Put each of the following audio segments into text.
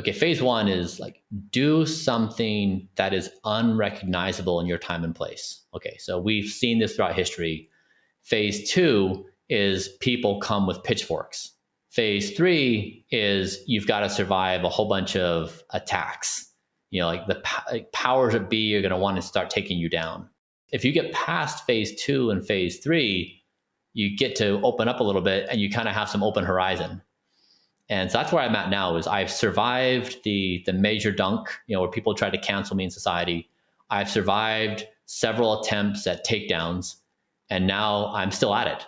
okay, phase one is like do something that is unrecognizable in your time and place. Okay, so we've seen this throughout history. Phase two is people come with pitchforks. Phase three is you've got to survive a whole bunch of attacks. Like the powers that be are going to want to start taking you down. If you get past phase two and phase three, you get to open up a little bit and you kind of have some open horizon. And so that's where I'm at now is I've survived the major dunk, where people try to cancel me in society. I've survived several attempts at takedowns, and now I'm still at it.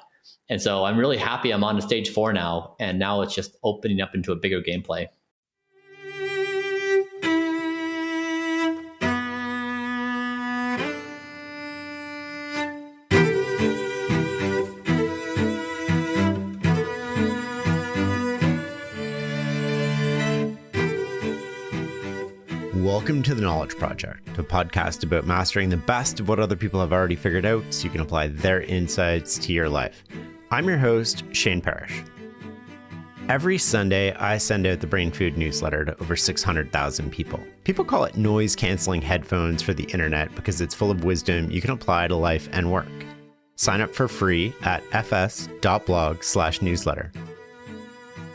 And so I'm really happy I'm on to stage 4 now, and now it's just opening up into a bigger gameplay. Welcome to The Knowledge Project, a podcast about mastering the best of what other people have already figured out so you can apply their insights to your life. I'm your host, Shane Parrish. Every Sunday, I send out the Brain Food newsletter to over 600,000 people. People call it noise-canceling headphones for the internet because it's full of wisdom you can apply to life and work. Sign up for free at fs.blog/newsletter.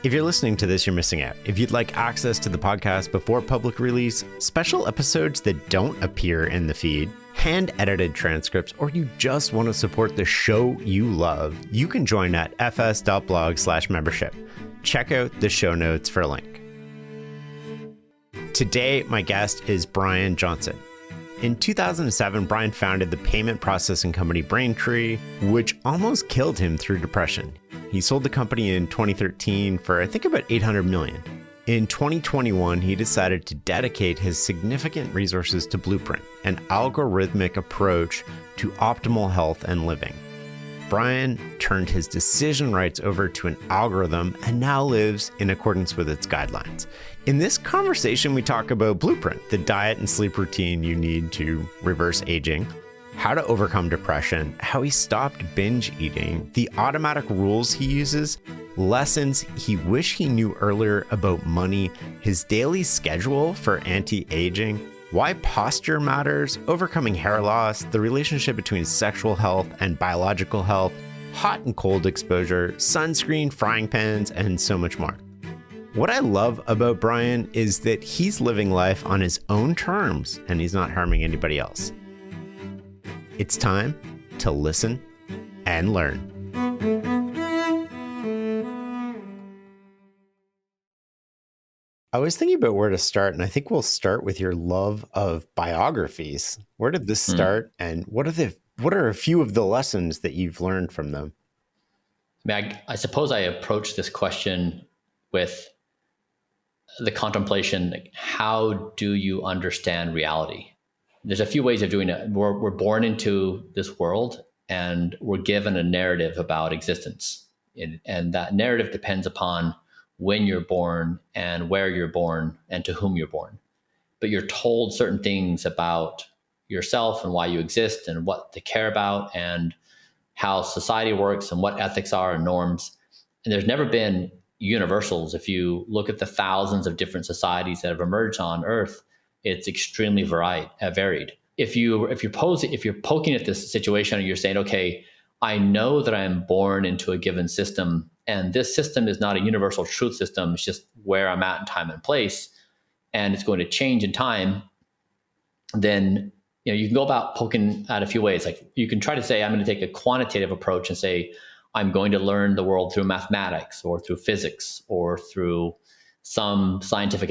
If you're listening to this, you're missing out. If you'd like access to the podcast before public release, special episodes that don't appear in the feed, hand-edited transcripts, or you just want to support the show you love, you can join at fs.blog/membership. Check out the show notes for a link. Today, my guest is Bryan Johnson. In 2007, Bryan founded the payment processing company Braintree, which almost killed him through depression. He sold the company in 2013 for, I think, about $800 million. In 2021, he decided to dedicate his significant resources to Blueprint, an algorithmic approach to optimal health and living. Bryan turned his decision rights over to an algorithm and now lives in accordance with its guidelines. In this conversation, we talk about Blueprint, the diet and sleep routine you need to reverse aging, how to overcome depression, how he stopped binge eating, the automatic rules he uses, lessons he wished he knew earlier about money, his daily schedule for anti-aging, why posture matters, overcoming hair loss, the relationship between sexual health and biological health, hot and cold exposure, sunscreen, frying pans, and so much more. What I love about Bryan is that he's living life on his own terms and he's not harming anybody else. It's time to listen and learn. I was thinking about where to start, and I think we'll start with your love of biographies. Where did this start, and what are a few of the lessons that you've learned from them? I suppose I approach this question with the contemplation, like, how do you understand reality? There's a few ways of doing it. We're born into this world and we're given a narrative about existence. And that narrative depends upon when you're born and where you're born and to whom you're born. But you're told certain things about yourself and why you exist and what to care about and how society works and what ethics are and norms. And there's never been universals. If you look at the thousands of different societies that have emerged on Earth, it's extremely varied. If you're poking at this situation and you're saying, okay, I know that I am born into a given system, and this system is not a universal truth system. It's just where I'm at in time and place, and it's going to change in time. Then you can go about poking at a few ways. Like you can try to say, I'm going to take a quantitative approach and say, I'm going to learn the world through mathematics or through physics or through some scientific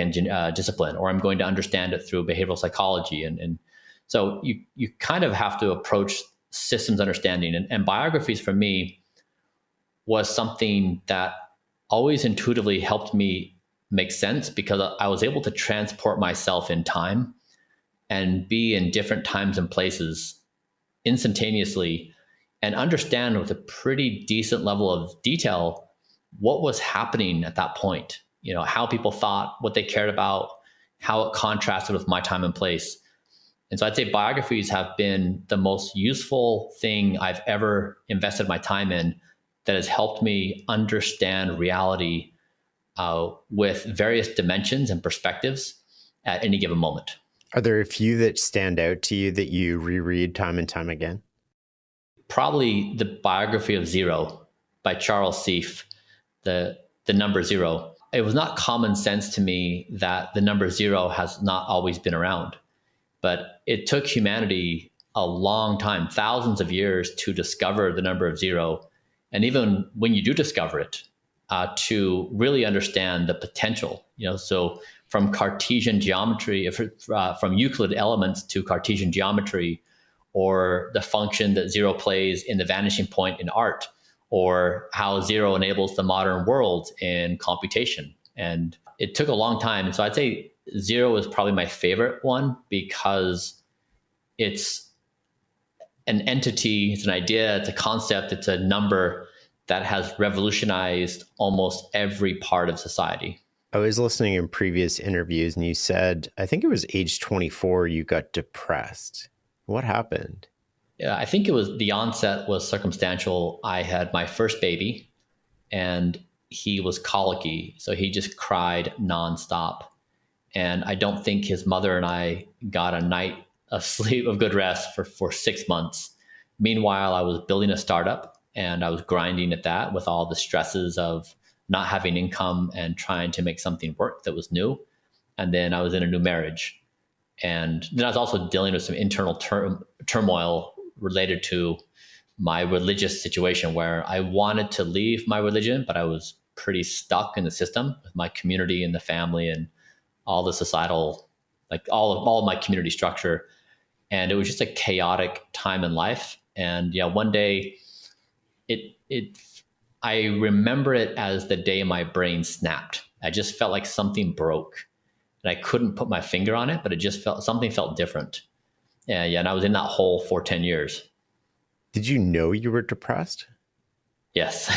discipline, or I'm going to understand it through behavioral psychology. And so you kind of have to approach systems understanding. And biographies for me was something that always intuitively helped me make sense because I was able to transport myself in time and be in different times and places instantaneously and understand with a pretty decent level of detail what was happening at that point. How people thought, what they cared about, how it contrasted with my time and place. And so I'd say biographies have been the most useful thing I've ever invested my time in that has helped me understand reality with various dimensions and perspectives at any given moment. Are there a few that stand out to you that you reread time and time again? Probably the biography of Zero by Charles Seif, the number zero. It was not common sense to me that the number zero has not always been around, but it took humanity a long time, thousands of years, to discover the number of zero. And even when you do discover it, to really understand the potential, so from Cartesian geometry, from Euclid elements to Cartesian geometry, or the function that zero plays in the vanishing point in art, or how zero enables the modern world in computation. And it took a long time. And so I'd say zero is probably my favorite one because it's an entity, it's an idea, it's a concept, it's a number that has revolutionized almost every part of society. I was listening in previous interviews and you said, I think it was age 24, you got depressed. What happened? Yeah, I think the onset was circumstantial. I had my first baby and he was colicky. So he just cried nonstop. And I don't think his mother and I got a night of sleep, of good rest for 6 months. Meanwhile, I was building a startup and I was grinding at that with all the stresses of not having income and trying to make something work that was new. And then I was in a new marriage. And then I was also dealing with some internal turmoil related to my religious situation where I wanted to leave my religion, but I was pretty stuck in the system with my community and the family and all the societal, like all of my community structure. And it was just a chaotic time in life. And yeah, one day I remember it as the day my brain snapped. I just felt like something broke. And I couldn't put my finger on it, but it just something felt different. Yeah, and I was in that hole for 10 years. Did you know you were depressed? Yes,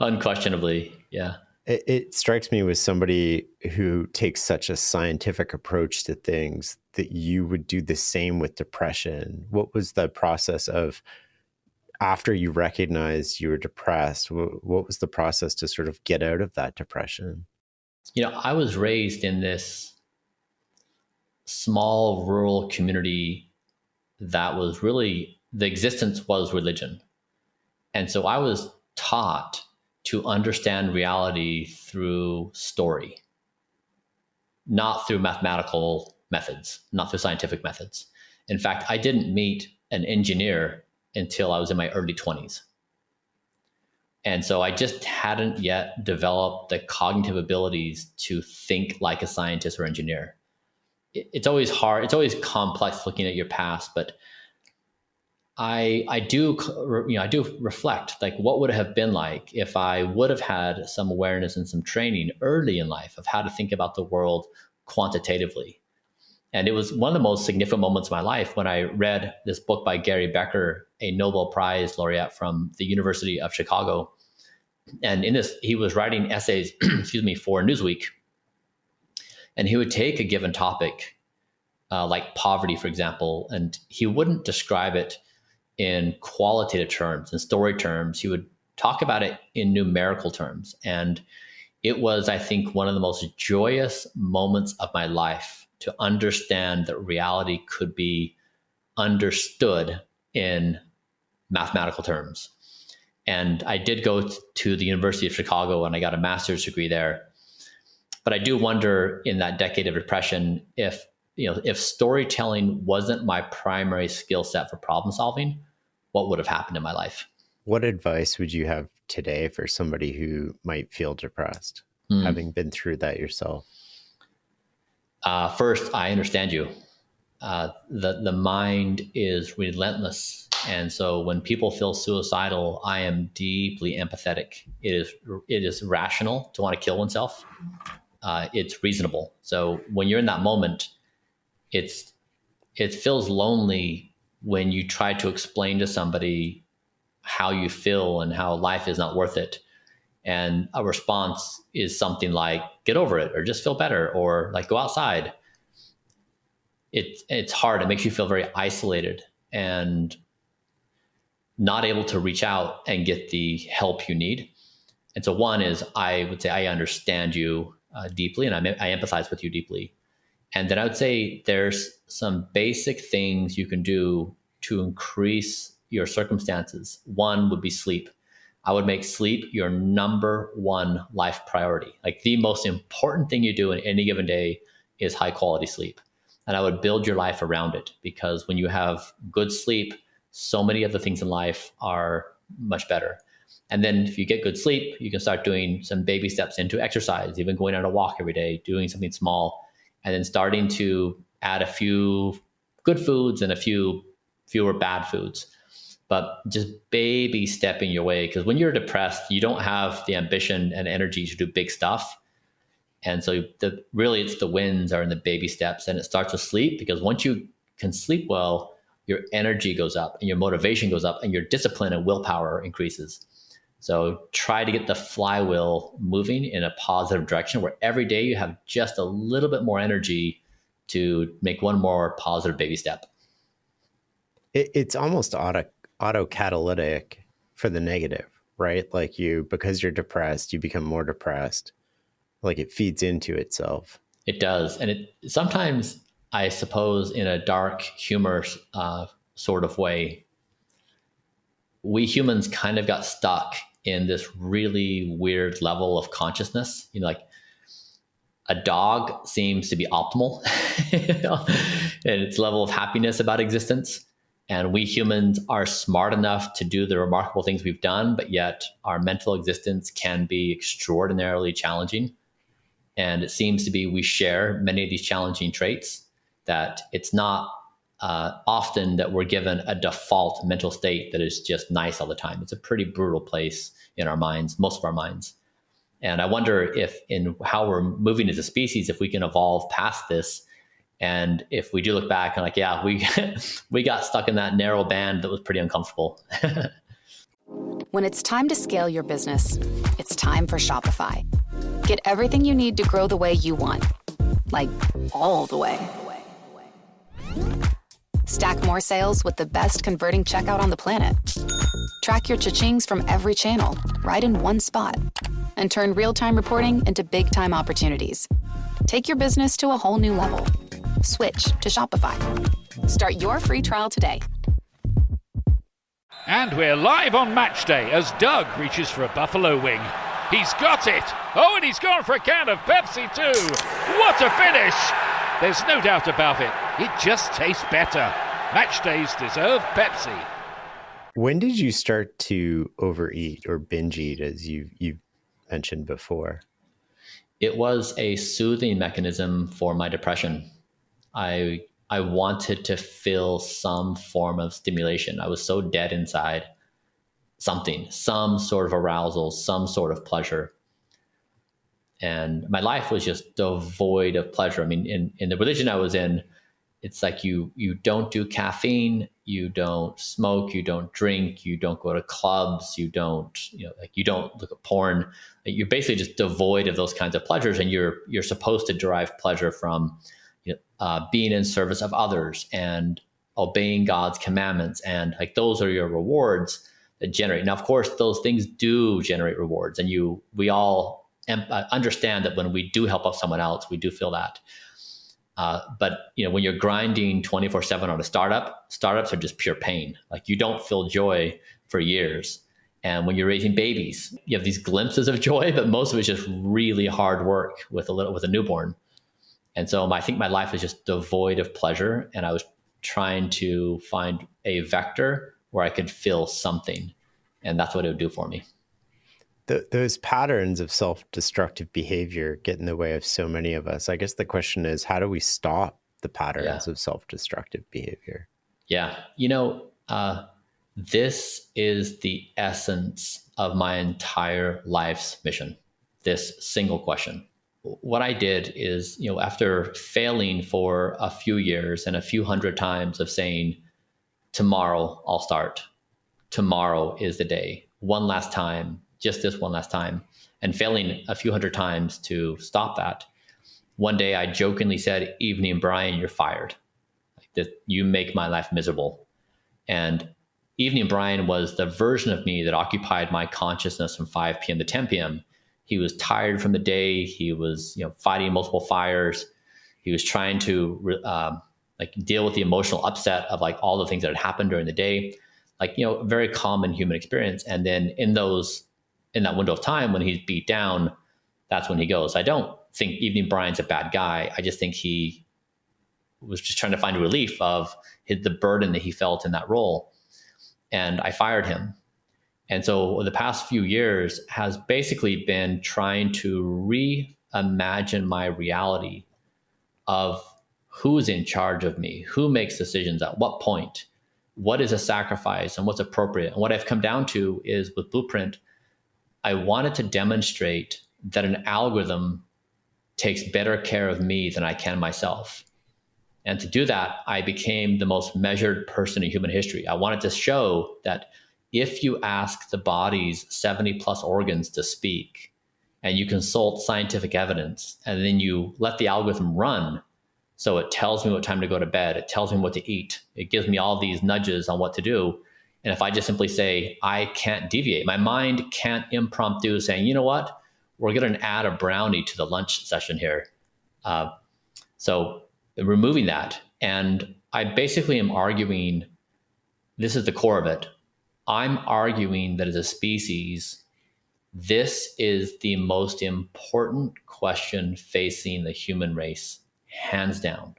unquestionably, yeah. It strikes me with somebody who takes such a scientific approach to things that you would do the same with depression. What was the process of, after you recognized you were depressed, what was the process to sort of get out of that depression? I was raised in this small rural community that was really, the existence was religion. And so I was taught to understand reality through story, not through mathematical methods, not through scientific methods. In fact, I didn't meet an engineer until I was in my early 20s. And so I just hadn't yet developed the cognitive abilities to think like a scientist or engineer. It's always hard. It's always complex looking at your past, but I do reflect, like, what would it have been like if I would have had some awareness and some training early in life of how to think about the world quantitatively. And it was one of the most significant moments of my life when I read this book by Gary Becker, a Nobel Prize laureate from the University of Chicago. And in this, he was writing essays, for Newsweek. And he would take a given topic, like poverty, for example, and he wouldn't describe it in qualitative terms and story terms. He would talk about it in numerical terms. And it was, I think, one of the most joyous moments of my life to understand that reality could be understood in mathematical terms. And I did go to the University of Chicago and I got a master's degree there. But I do wonder, in that decade of depression, if storytelling wasn't my primary skill set for problem solving, what would have happened in my life? What advice would you have today for somebody who might feel depressed, having been through that yourself? First, I understand you. The mind is relentless. And so when people feel suicidal, I am deeply empathetic. It is rational to want to kill oneself. It's reasonable. So when you're in that moment, it feels lonely when you try to explain to somebody how you feel and how life is not worth it. And a response is something like, get over it, or just feel better, or like, go outside. It's hard. It makes you feel very isolated and not able to reach out and get the help you need. And so one is, I would say I understand you deeply, and I empathize with you deeply. And then I would say there's some basic things you can do to increase your circumstances. One would be sleep. I would make sleep your number one life priority. Like the most important thing you do in any given day is high quality sleep. And I would build your life around it, because when you have good sleep, so many of the things in life are much better. And then if you get good sleep, you can start doing some baby steps into exercise, even going on a walk every day, doing something small, and then starting to add a few good foods and a few fewer bad foods. But just baby stepping your way, because when you're depressed, you don't have the ambition and energy to do big stuff. And so really it's the wins are in the baby steps, and it starts with sleep, because once you can sleep well, your energy goes up and your motivation goes up and your discipline and willpower increases. So try to get the flywheel moving in a positive direction, where every day you have just a little bit more energy to make one more positive baby step. It's almost auto-catalytic for the negative, right? Like because you're depressed, you become more depressed. Like it feeds into itself. It does. And it sometimes, I suppose, in a dark humor sort of way, we humans kind of got stuck in this really weird level of consciousness. Like a dog seems to be optimal in its level of happiness about existence. And we humans are smart enough to do the remarkable things we've done, but yet our mental existence can be extraordinarily challenging. And it seems to be we share many of these challenging traits, that it's not often that we're given a default mental state that is just nice all the time. It's a pretty brutal place in our minds, most of our minds. And I wonder if in how we're moving as a species, if we can evolve past this. And if we do look back and like, yeah, we got stuck in that narrow band that was pretty uncomfortable. When it's time to scale your business, it's time for Shopify. Get everything you need to grow the way you want, like all the way. Stack more sales with the best converting checkout on the planet. Track your cha-chings from every channel, right in one spot. And turn real-time reporting into big-time opportunities. Take your business to a whole new level. Switch to Shopify. Start your free trial today. And we're live on match day as Doug reaches for a buffalo wing. He's got it! Oh, and he's gone for a can of Pepsi too! What a finish! There's no doubt about it. It just tastes better. Match days deserve Pepsi. When did you start to overeat or binge eat, as you mentioned before? It was a soothing mechanism for my depression. I wanted to feel some form of stimulation. I was so dead inside. Some sort of arousal, some sort of pleasure. And my life was just devoid of pleasure. I mean, in the religion I was in, it's like you don't do caffeine, you don't smoke, you don't drink, you don't go to clubs, you don't look at porn. You're basically just devoid of those kinds of pleasures, and you're supposed to derive pleasure from being in service of others and obeying God's commandments, and like those are your rewards that generate. Now, of course, those things do generate rewards, and we all understand that when we do help out someone else, we do feel that. But when you're grinding 24/7 on a startups are just pure pain. Like you don't feel joy for years. And when you're raising babies, you have these glimpses of joy, but most of it's just really hard work with a newborn. And so I think my life is just devoid of pleasure, and I was trying to find a vector where I could feel something, and that's what it would do for me. Those patterns of self-destructive behavior get in the way of so many of us. I guess the question is, how do we stop the patterns of self-destructive behavior? Yeah. This is the essence of my entire life's mission, this single question. What I did is, after failing for a few years and a few hundred times of saying, tomorrow I'll start, tomorrow is the day, one last time, just this one last time, and failing a few hundred times to stop that. One day I jokingly said, "Evening, Bryan, you're fired. Like this, you make my life miserable." And Evening Bryan was the version of me that occupied my consciousness from 5 p.m. to 10 p.m. He was tired from the day. He was, fighting multiple fires. He was trying to deal with the emotional upset of like all the things that had happened during the day, a very common human experience. And then in that window of time when he's beat down, that's when he goes. I don't think Evening Bryan's a bad guy. I just think he was just trying to find a relief of the burden that he felt in that role. And I fired him. And so the past few years has basically been trying to reimagine my reality of who's in charge of me, who makes decisions at what point, what is a sacrifice and what's appropriate. And what I've come down to is with Blueprint, I wanted to demonstrate that an algorithm takes better care of me than I can myself. And to do that, I became the most measured person in human history. I wanted to show that if you ask the body's 70 plus organs to speak, and you consult scientific evidence, and then you let the algorithm run, so it tells me what time to go to bed, it tells me what to eat, it gives me all these nudges on what to do. And if I just simply say, I can't deviate, my mind can't impromptu saying, you know what, we're going to add a brownie to the lunch session here. So removing that. And I basically am arguing, this is the core of it. I'm arguing that as a species, this is the most important question facing the human race, hands down.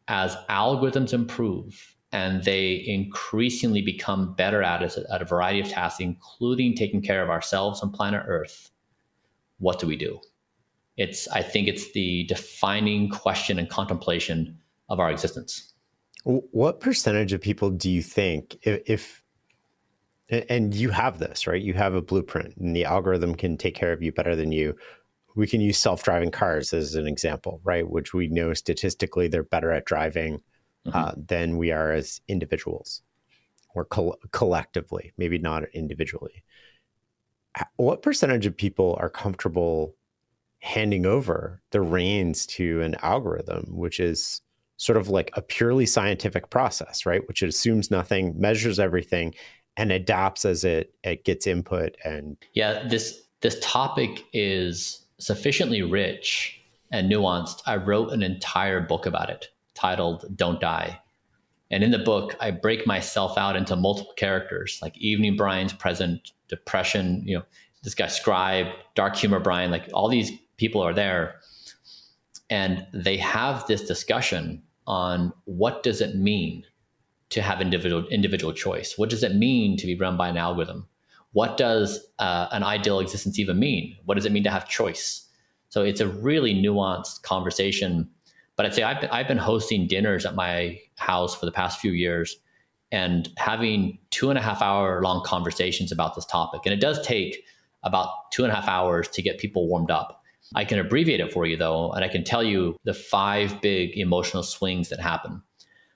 As algorithms improve and they increasingly become better at a variety of tasks, including taking care of ourselves on planet Earth, what do we do? I think it's the defining question and contemplation of our existence. What percentage of people do you think, and you have this, right? You have a blueprint and the algorithm can take care of you better than you. We can use self-driving cars as an example, right? Which we know statistically they're better at driving than we are as individuals or collectively, maybe not individually. What percentage of people are comfortable handing over the reins to an algorithm, which is sort of like a purely scientific process, right? Which assumes nothing, measures everything, and adapts as it gets input? And yeah, this topic is sufficiently rich and nuanced. I wrote an entire book about it titled Don't Die. And in the book, I break myself out into multiple characters, like Evening Bryan's present, depression, this guy Scribe, dark humor Bryan, like all these people are there. And they have this discussion on what does it mean to have individual choice? What does it mean to be run by an algorithm? What does an ideal existence even mean? What does it mean to have choice? So it's a really nuanced conversation. But I'd say I've been hosting dinners at my house for the past few years and having 2.5 hour long conversations about this topic. And it does take about 2.5 hours to get people warmed up. I can abbreviate it for you though, and I can tell you the 5 big emotional swings that happen.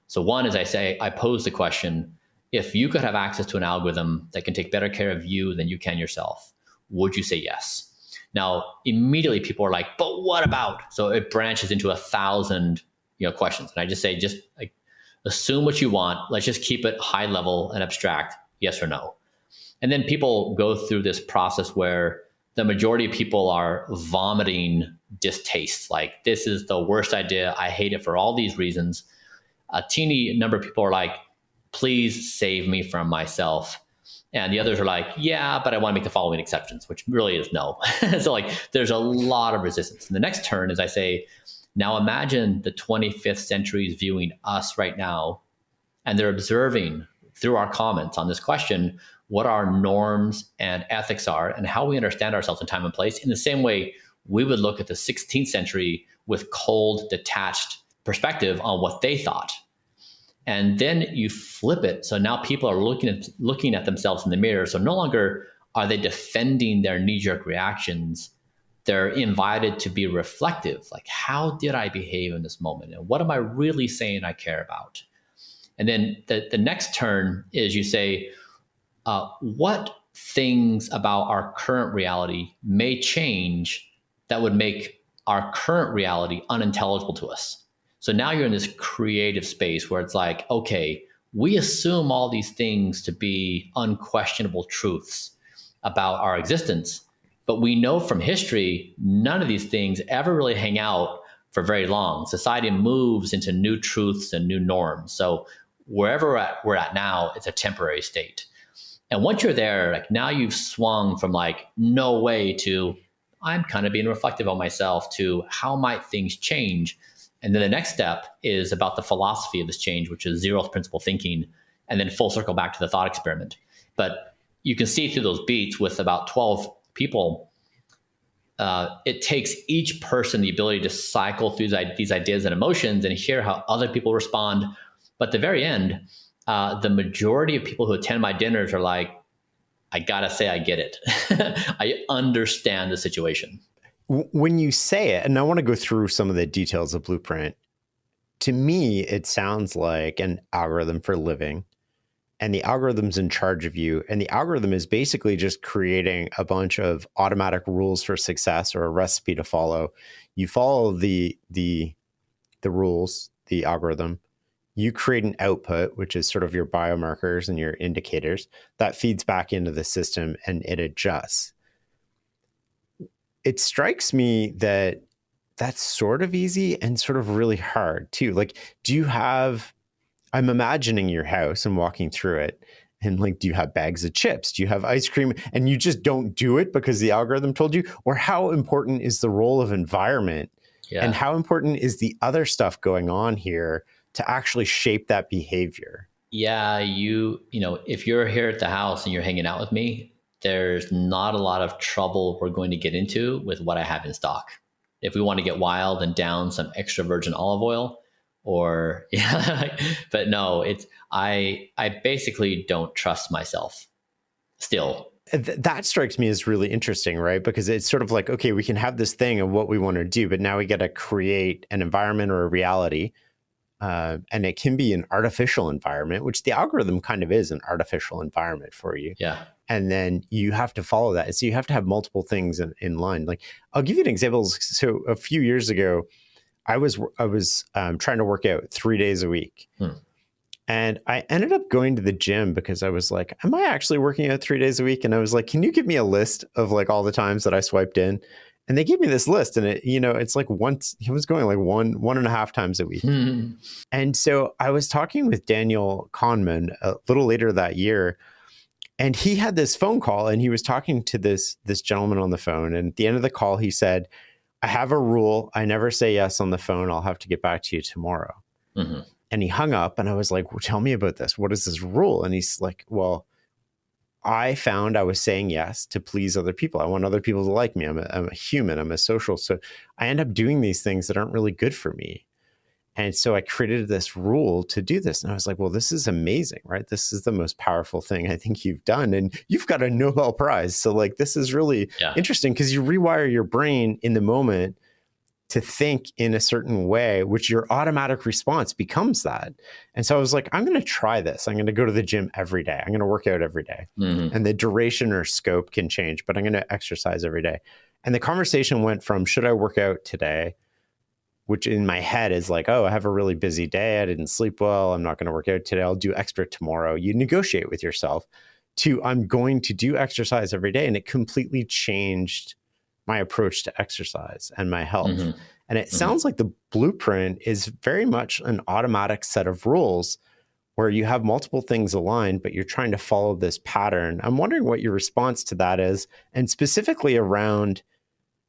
So one is I pose the question, if you could have access to an algorithm that can take better care of you than you can yourself, would you say yes? Now, immediately people are like, but what about? So it branches into 1,000 questions. And I just say, assume what you want. Let's just keep it high level and abstract, yes or no. And then people go through this process where the majority of people are vomiting distaste. Like, this is the worst idea. I hate it for all these reasons. A teeny number of people are like, please save me from myself. And the others are like, yeah, but I want to make the following exceptions, which really is no. So there's a lot of resistance. And the next turn is I say, now imagine the 25th century is viewing us right now, and they're observing through our comments on this question, what our norms and ethics are and how we understand ourselves in time and place, in the same way we would look at the 16th century with cold, detached perspective on what they thought. And then you flip it. So now people are looking at themselves in the mirror. So no longer are they defending their knee-jerk reactions. They're invited to be reflective. Like, how did I behave in this moment? And what am I really saying I care about? And then the next turn is you say, what things about our current reality may change that would make our current reality unintelligible to us? So now you're in this creative space where it's like, okay, we assume all these things to be unquestionable truths about our existence. But we know from history, none of these things ever really hang out for very long. Society moves into new truths and new norms. So wherever we're at now, it's a temporary state. And once you're there, like now you've swung from like no way to I'm kind of being reflective on myself to how might things change. And then the next step is about the philosophy of this change, which is zeroth principle thinking, and then full circle back to the thought experiment. But you can see through those beats with about 12 people, it takes each person the ability to cycle through these ideas and emotions and hear how other people respond. But at the very end, the majority of people who attend my dinners are like, I gotta say, I get it. I understand the situation. When you say it, and I want to go through some of the details of Blueprint, to me, it sounds like an algorithm for living. And the algorithm's in charge of you. And the algorithm is basically just creating a bunch of automatic rules for success or a recipe to follow. You follow the rules, the algorithm. You create an output, which is sort of your biomarkers and your indicators that feeds back into the system and it adjusts. It strikes me that that's sort of easy and sort of really hard too. Like, I'm imagining your house and walking through it. And like, do you have bags of chips? Do you have ice cream? And you just don't do it because the algorithm told you? Or how important is the role of environment? Yeah. And how important is the other stuff going on here to actually shape that behavior? Yeah, you know, if you're here at the house and you're hanging out with me, there's not a lot of trouble we're going to get into with what I have in stock. If we want to get wild and down some extra virgin olive oil, or yeah, but no, I basically don't trust myself still. That strikes me as really interesting, right? Because it's sort of like, okay, we can have this thing of what we want to do, but now we got to create an environment or a reality. And it can be an artificial environment, which the algorithm kind of is an artificial environment for you. Yeah. And then you have to follow that. So you have to have multiple things in line. Like, I'll give you an example. So a few years ago, I was trying to work out 3 days a week. And I ended up going to the gym because I was like, am I actually working out 3 days a week? And I was like, can you give me a list of like all the times that I swiped in? And they gave me this list, and it's like once he was going like one and a half times a week. And so I was talking with Daniel Kahneman a little later that year, and he had this phone call, and he was talking to this gentleman on the phone. And at the end of the call, he said, I have a rule. I never say yes on the phone. I'll have to get back to you tomorrow. Mm-hmm. And he hung up, and I was like, well, tell me about this. What is this rule? And he's like, well, I found I was saying yes to please other people. I want other people to like me. I'm a human. I'm a social. So I end up doing these things that aren't really good for me. And so I created this rule to do this. And I was like, well, this is amazing, right? This is the most powerful thing I think you've done. And you've got a Nobel Prize. So like, this is really interesting because you rewire your brain in the moment to think in a certain way, which your automatic response becomes that. And so I was like, I'm going to try this. I'm going to go to the gym every day. I'm going to work out every day. Mm-hmm. And the duration or scope can change, but I'm going to exercise every day. And the conversation went from, should I work out today? Which in my head is like, oh, I have a really busy day. I didn't sleep well. I'm not going to work out today. I'll do extra tomorrow. You negotiate with yourself to, I'm going to do exercise every day. And it completely changed my approach to exercise and my health. Mm-hmm. And it sounds like the Blueprint is very much an automatic set of rules where you have multiple things aligned, but you're trying to follow this pattern. I'm wondering what your response to that is, and specifically around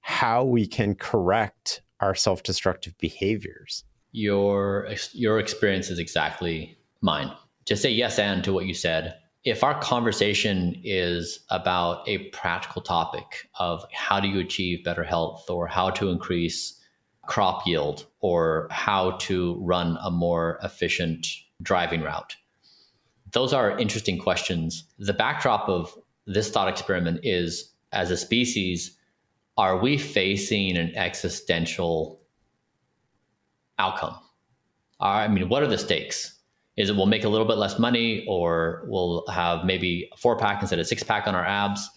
how we can correct our self-destructive behaviors. Your experience is exactly mine. To say yes and to what you said, if our conversation is about a practical topic of how do you achieve better health, or how to increase crop yield, or how to run a more efficient driving route, those are interesting questions. The backdrop of this thought experiment is, as a species, are we facing an existential outcome? I mean, what are the stakes? Is it we'll make a little bit less money, or we'll have maybe a 4-pack instead of 6-pack on our abs?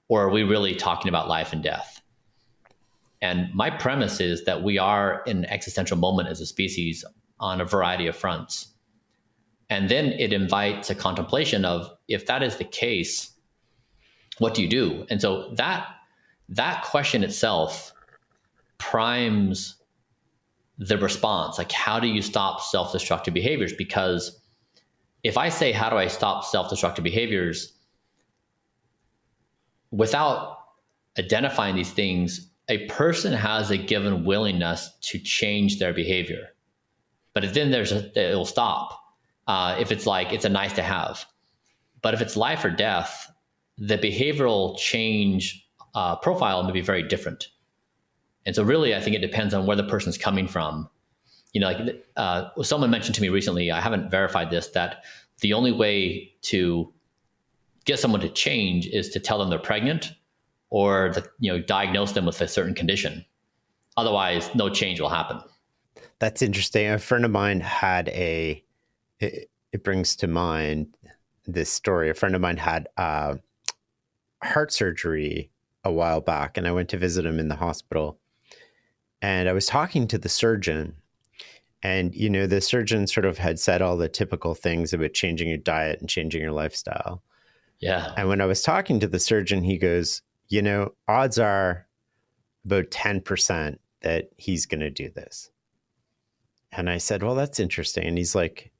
Or are we really talking about life and death? And my premise is that we are in an existential moment as a species on a variety of fronts. And then it invites a contemplation of, if that is the case, what do you do? And so that question itself primes the response. Like, how do you stop self-destructive behaviors? Because if I say, how do I stop self-destructive behaviors, without identifying these things, a person has a given willingness to change their behavior. But then it'll stop. If it's like, it's a nice to have. But if it's life or death, the behavioral change profile may be very different. And so really, I think it depends on where the person's coming from. Someone mentioned to me recently, I haven't verified this, that the only way to get someone to change is to tell them they're pregnant or diagnose them with a certain condition. Otherwise, no change will happen. That's interesting. A friend of mine had it brings to mind this story. A friend of mine had heart surgery a while back, and I went to visit him in the hospital. And I was talking to the surgeon, and, the surgeon sort of had said all the typical things about changing your diet and changing your lifestyle. Yeah. And when I was talking to the surgeon, he goes, odds are about 10% that he's going to do this. And I said, well, that's interesting. And he's like,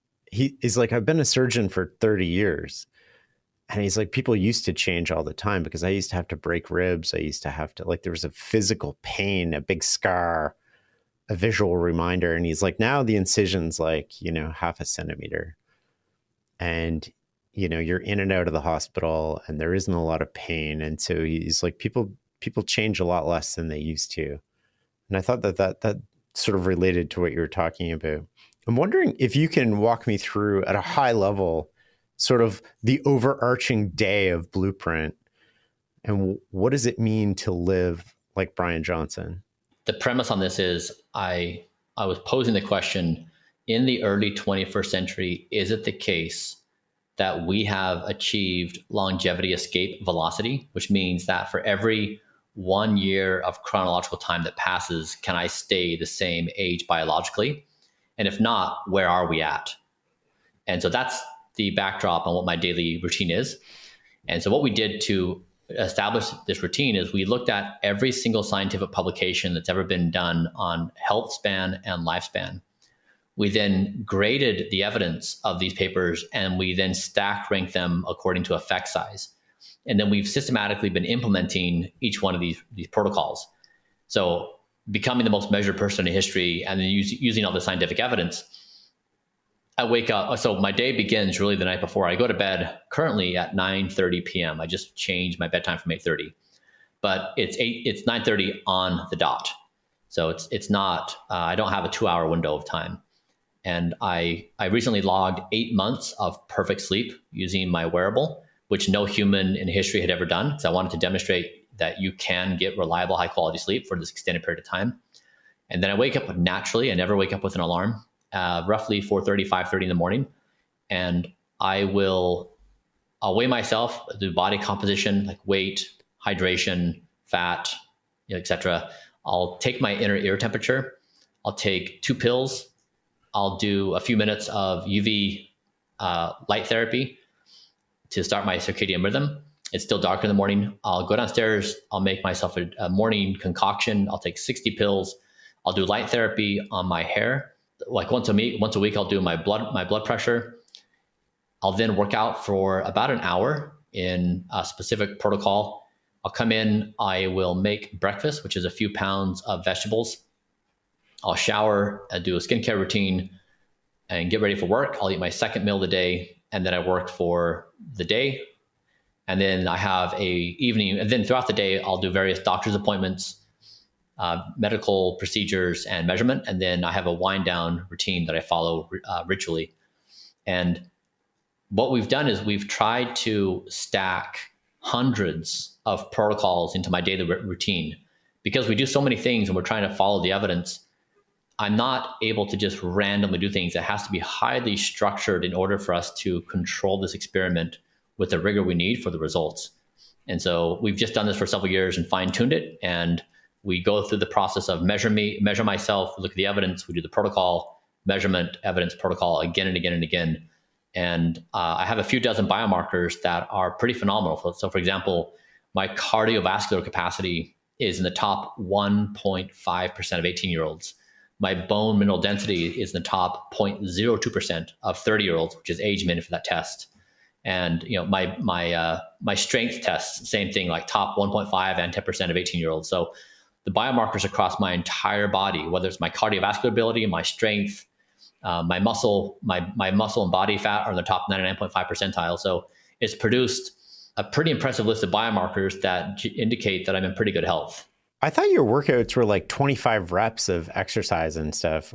I've been a surgeon for 30 years. And he's like, people used to change all the time because I used to have to break ribs. I used to have to, there was a physical pain, a big scar, a visual reminder. And he's like, now the incision's half a centimeter. And, you're in and out of the hospital and there isn't a lot of pain. And so he's like, people change a lot less than they used to. And I thought that sort of related to what you were talking about. I'm wondering if you can walk me through at a high level, sort of the overarching day of Blueprint, and what does it mean to live like Bryan Johnson? The premise on this is I was posing the question, in the early 21st century, is it the case that we have achieved longevity escape velocity, which means that for every 1 year of chronological time that passes, can I stay the same age biologically? And if not, where are we at? And so that's the backdrop on what my daily routine is. And so what we did to establish this routine is we looked at every single scientific publication that's ever been done on health span and lifespan. We then graded the evidence of these papers, and we then stack ranked them according to effect size. And then we've systematically been implementing each one of these protocols. So becoming the most measured person in history, and then using all the scientific evidence, I wake up. So my day begins really the night before. I go to bed currently at 9:30 p.m. I just changed my bedtime from 8:30, but it's 9:30 on the dot. So it's not, I don't have a 2-hour window of time. And I recently logged 8 months of perfect sleep using my wearable, which no human in history had ever done. So I wanted to demonstrate that you can get reliable, high quality sleep for this extended period of time. And then I wake up naturally. I never wake up with an alarm, roughly 4:30, 5:30 in the morning. And I'll weigh myself, do body composition, like weight, hydration, fat, etc. I'll take my inner ear temperature. I'll take 2 pills. I'll do a few minutes of UV light therapy to start my circadian rhythm. It's still dark in the morning. I'll go downstairs. I'll make myself a morning concoction. I'll take 60 pills. I'll do light therapy on my hair. Like once a week, I'll do my blood pressure. I'll then work out for about an hour in a specific protocol. I'll come in. I will make breakfast, which is a few pounds of vegetables. I'll shower, I'll do a skincare routine, and get ready for work. I'll eat my second meal of the day, and then I work for the day. And then I have a evening, and then throughout the day, I'll do various doctor's appointments, medical procedures, and measurement. And then I have a wind down routine that I follow ritually. And what we've done is we've tried to stack hundreds of protocols into my daily routine. Because we do so many things and we're trying to follow the evidence, I'm not able to just randomly do things. It has to be highly structured in order for us to control this experiment with the rigor we need for the results. And so we've just done this for several years and fine-tuned it. And we go through the process of measure myself, look at the evidence, we do the protocol, measurement, evidence, protocol again and again and again. And I have a few dozen biomarkers that are pretty phenomenal. So for example, my cardiovascular capacity is in the top 1.5% of 18-year-olds. My bone mineral density is in the top 0.02% of 30-year-olds, which is age min for that test. And my strength tests, same thing, like top 1.5 and 10% of 18-year-olds. So the biomarkers across my entire body, whether it's my cardiovascular ability, my strength, my muscle and body fat are in the top 99.5 percentile. So it's produced a pretty impressive list of biomarkers that indicate that I'm in pretty good health. I thought your workouts were like 25 reps of exercise and stuff.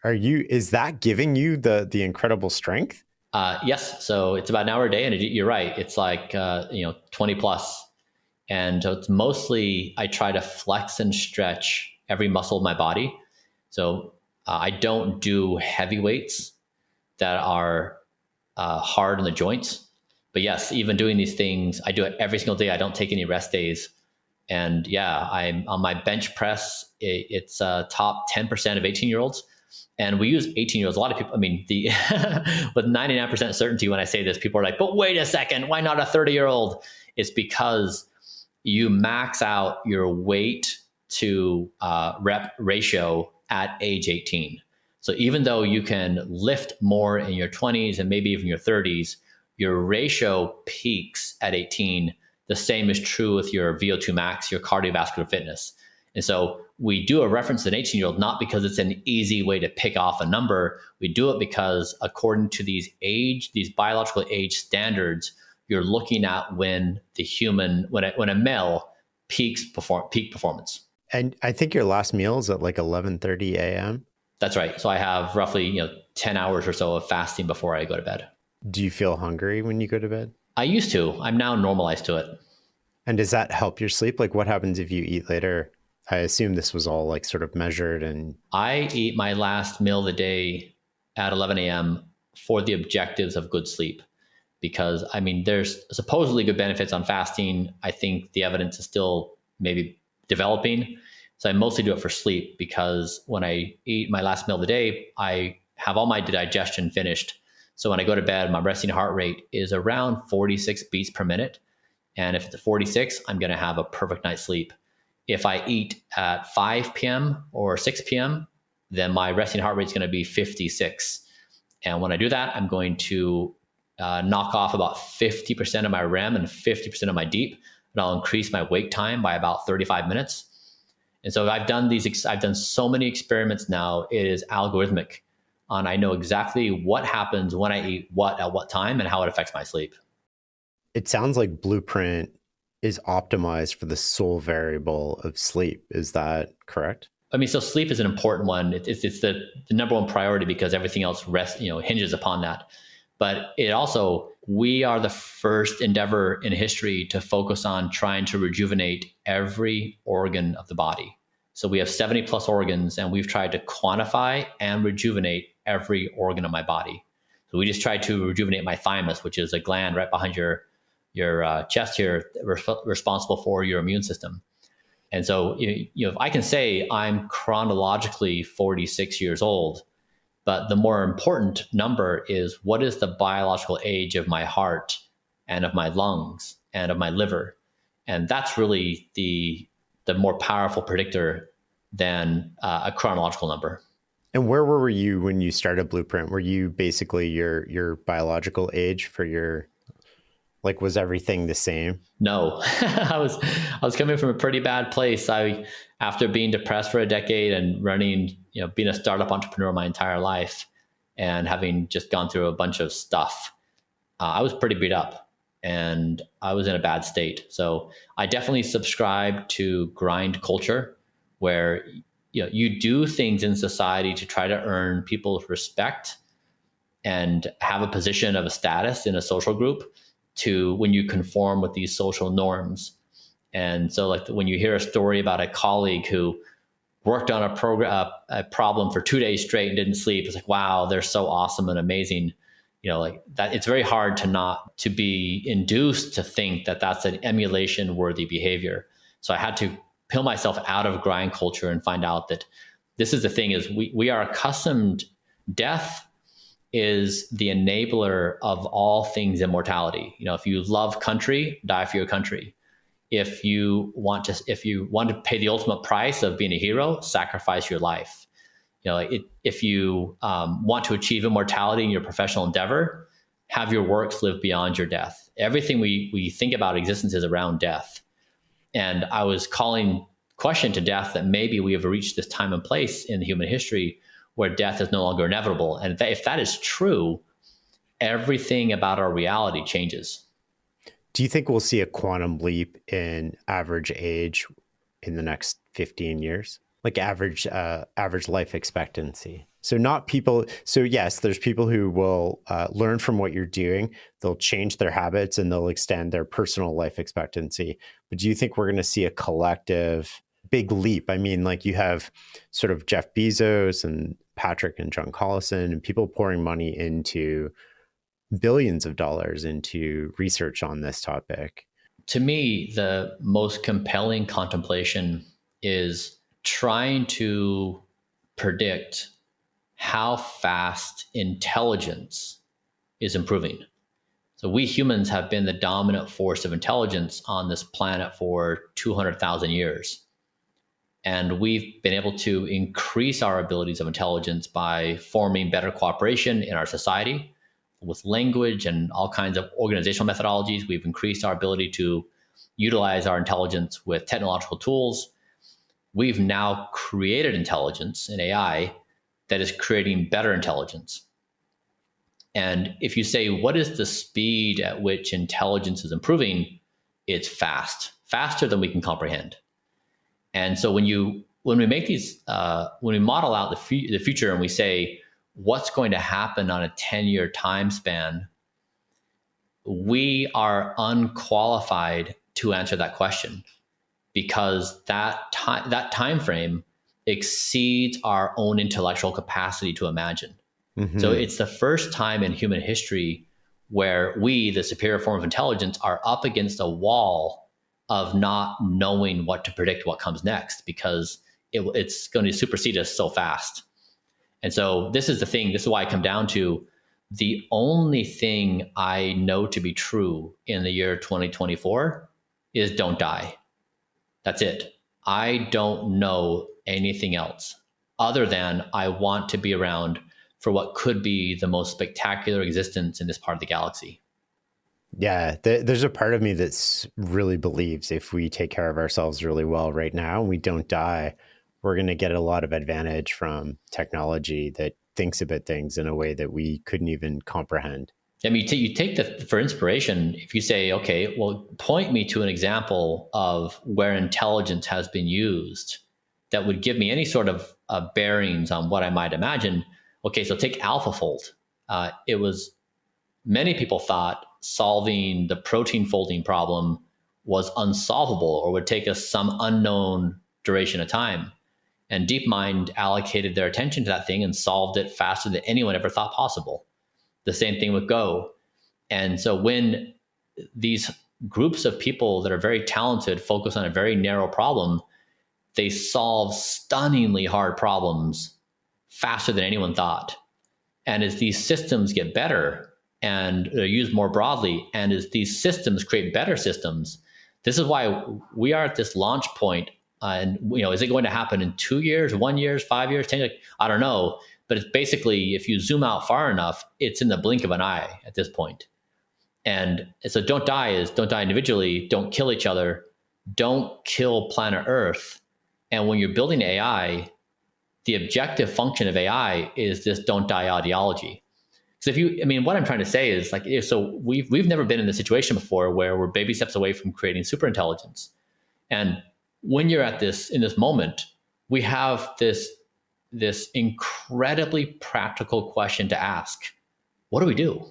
Is that giving you the incredible strength? Yes. So it's about an hour a day. And you're right. It's like, 20 plus. And so it's mostly, I try to flex and stretch every muscle of my body. So I don't do heavy weights that are hard on the joints. But yes, even doing these things, I do it every single day. I don't take any rest days. And yeah, I'm on my bench press. It's top 10% of 18-year-olds. And we use 18-year-olds. A lot of people, with 99% certainty when I say this, people are like, but wait a second, why not a 30-year-old? It's because you max out your weight to rep ratio at age 18. So even though you can lift more in your 20s and maybe even your 30s, your ratio peaks at 18. The same is true with your VO2 max, your cardiovascular fitness. And so we do a reference to an 18-year-old, not because it's an easy way to pick off a number. We do it because according to these biological age standards, you're looking at when a male peak performance. And I think your last meal is at like 11:30 a.m. That's right. So I have roughly 10 hours or so of fasting before I go to bed. Do you feel hungry when you go to bed? I used to. I'm now normalized to it. And does that help your sleep? Like what happens if you eat later? I assume this was all like sort of measured. And I eat my last meal of the day at 11 a.m. for the objectives of good sleep. Because there's supposedly good benefits on fasting. I think the evidence is still maybe developing. So I mostly do it for sleep because when I eat my last meal of the day, I have all my digestion finished. So when I go to bed, my resting heart rate is around 46 beats per minute. And if it's at 46, I'm going to have a perfect night's sleep. If I eat at 5 p.m. or 6 p.m., then my resting heart rate is going to be 56. And when I do that, I'm going to knock off about 50% of my REM and 50% of my deep, and I'll increase my wake time by about 35 minutes. And so I've done so many experiments now, it is algorithmic. And I know exactly what happens when I eat what at what time and how it affects my sleep. It sounds like Blueprint is optimized for the sole variable of sleep. Is that correct? So sleep is an important one. It's the number one priority because everything else hinges upon that. But we are the first endeavor in history to focus on trying to rejuvenate every organ of the body. So we have 70 plus organs and we've tried to quantify and rejuvenate every organ of my body. So we just tried to rejuvenate my thymus, which is a gland right behind your chest here, responsible for your immune system. And so, I can say I'm chronologically 46 years old, but the more important number is what is the biological age of my heart and of my lungs and of my liver. And that's really the more powerful predictor than a chronological number. And where were you when you started Blueprint? Were you basically your biological age for your, like, was everything the same? No, I was coming from a pretty bad place. After being depressed for a decade and running, being a startup entrepreneur my entire life and having just gone through a bunch of stuff, I was pretty beat up and I was in a bad state. So I definitely subscribe to grind culture where you do things in society to try to earn people's respect and have a position of a status in a social group to when you conform with these social norms. And so like when you hear a story about a colleague who worked on a problem for 2 days straight and didn't sleep, it's like, wow, they're so awesome and amazing. Like that, it's very hard to be induced to think that that's an emulation worthy behavior. So I had to peel myself out of grind culture and find out that this is the thing is we are accustomed, death is the enabler of all things immortality. If you love country, die for your country. If you want to pay the ultimate price of being a hero, sacrifice your life. If you want to achieve immortality in your professional endeavor, have your works live beyond your death. Everything we think about existence is around death. And I was calling question to death that maybe we have reached this time and place in human history where death is no longer inevitable. And if that is true, everything about our reality changes. Do you think we'll see a quantum leap in average age in the next 15 years? Like average life expectancy? So not people. So yes, there's people who will learn from what you're doing. They'll change their habits and they'll extend their personal life expectancy. But do you think we're going to see a collective big leap? I mean, like you have sort of Jeff Bezos and Patrick and John Collison and people pouring money into billions of dollars into research on this topic. To me, the most compelling contemplation is trying to predict how fast intelligence is improving. So we humans have been the dominant force of intelligence on this planet for 200,000 years. And we've been able to increase our abilities of intelligence by forming better cooperation in our society with language and all kinds of organizational methodologies. We've increased our ability to utilize our intelligence with technological tools. We've now created intelligence in AI that is creating better intelligence. And if you say, what is the speed at which intelligence is improving? It's faster than we can comprehend. And so when we make these, when we model out the future and we say, what's going to happen on a 10-year time span, we are unqualified to answer that question because that time frame exceeds our own intellectual capacity to imagine. Mm-hmm. So it's the first time in human history where we, the superior form of intelligence, are up against a wall of not knowing what to predict what comes next because it's going to supersede us so fast. And so this is the thing. This is why I come down to the only thing I know to be true in the year 2024 is don't die. That's it. I don't know anything else other than I want to be around for what could be the most spectacular existence in this part of the galaxy. Yeah, there's a part of me that really believes if we take care of ourselves really well right now and we don't die, we're going to get a lot of advantage from technology that thinks about things in a way that we couldn't even comprehend. I mean, you take that for inspiration. If you say, okay, well, point me to an example of where intelligence has been used that would give me any sort of bearings on what I might imagine. Okay, so take AlphaFold. It was, many people thought solving the protein folding problem was unsolvable or would take us some unknown duration of time. And DeepMind allocated their attention to that thing and solved it faster than anyone ever thought possible. The same thing with Go. And so when these groups of people that are very talented focus on a very narrow problem, they solve stunningly hard problems faster than anyone thought. And as these systems get better and are used more broadly, and as these systems create better systems, this is why we are at this launch point. And is it going to happen in 2 years, 1 year, 5 years, 10 years? I don't know. But it's basically, if you zoom out far enough, it's in the blink of an eye at this point. And so don't die individually, don't kill each other, don't kill planet Earth. And when you're building AI, the objective function of AI is this don't die ideology. So what I'm trying to say is so we've never been in this situation before where we're baby steps away from creating super intelligence. And when you're in this moment, we have this incredibly practical question to ask. What do we do?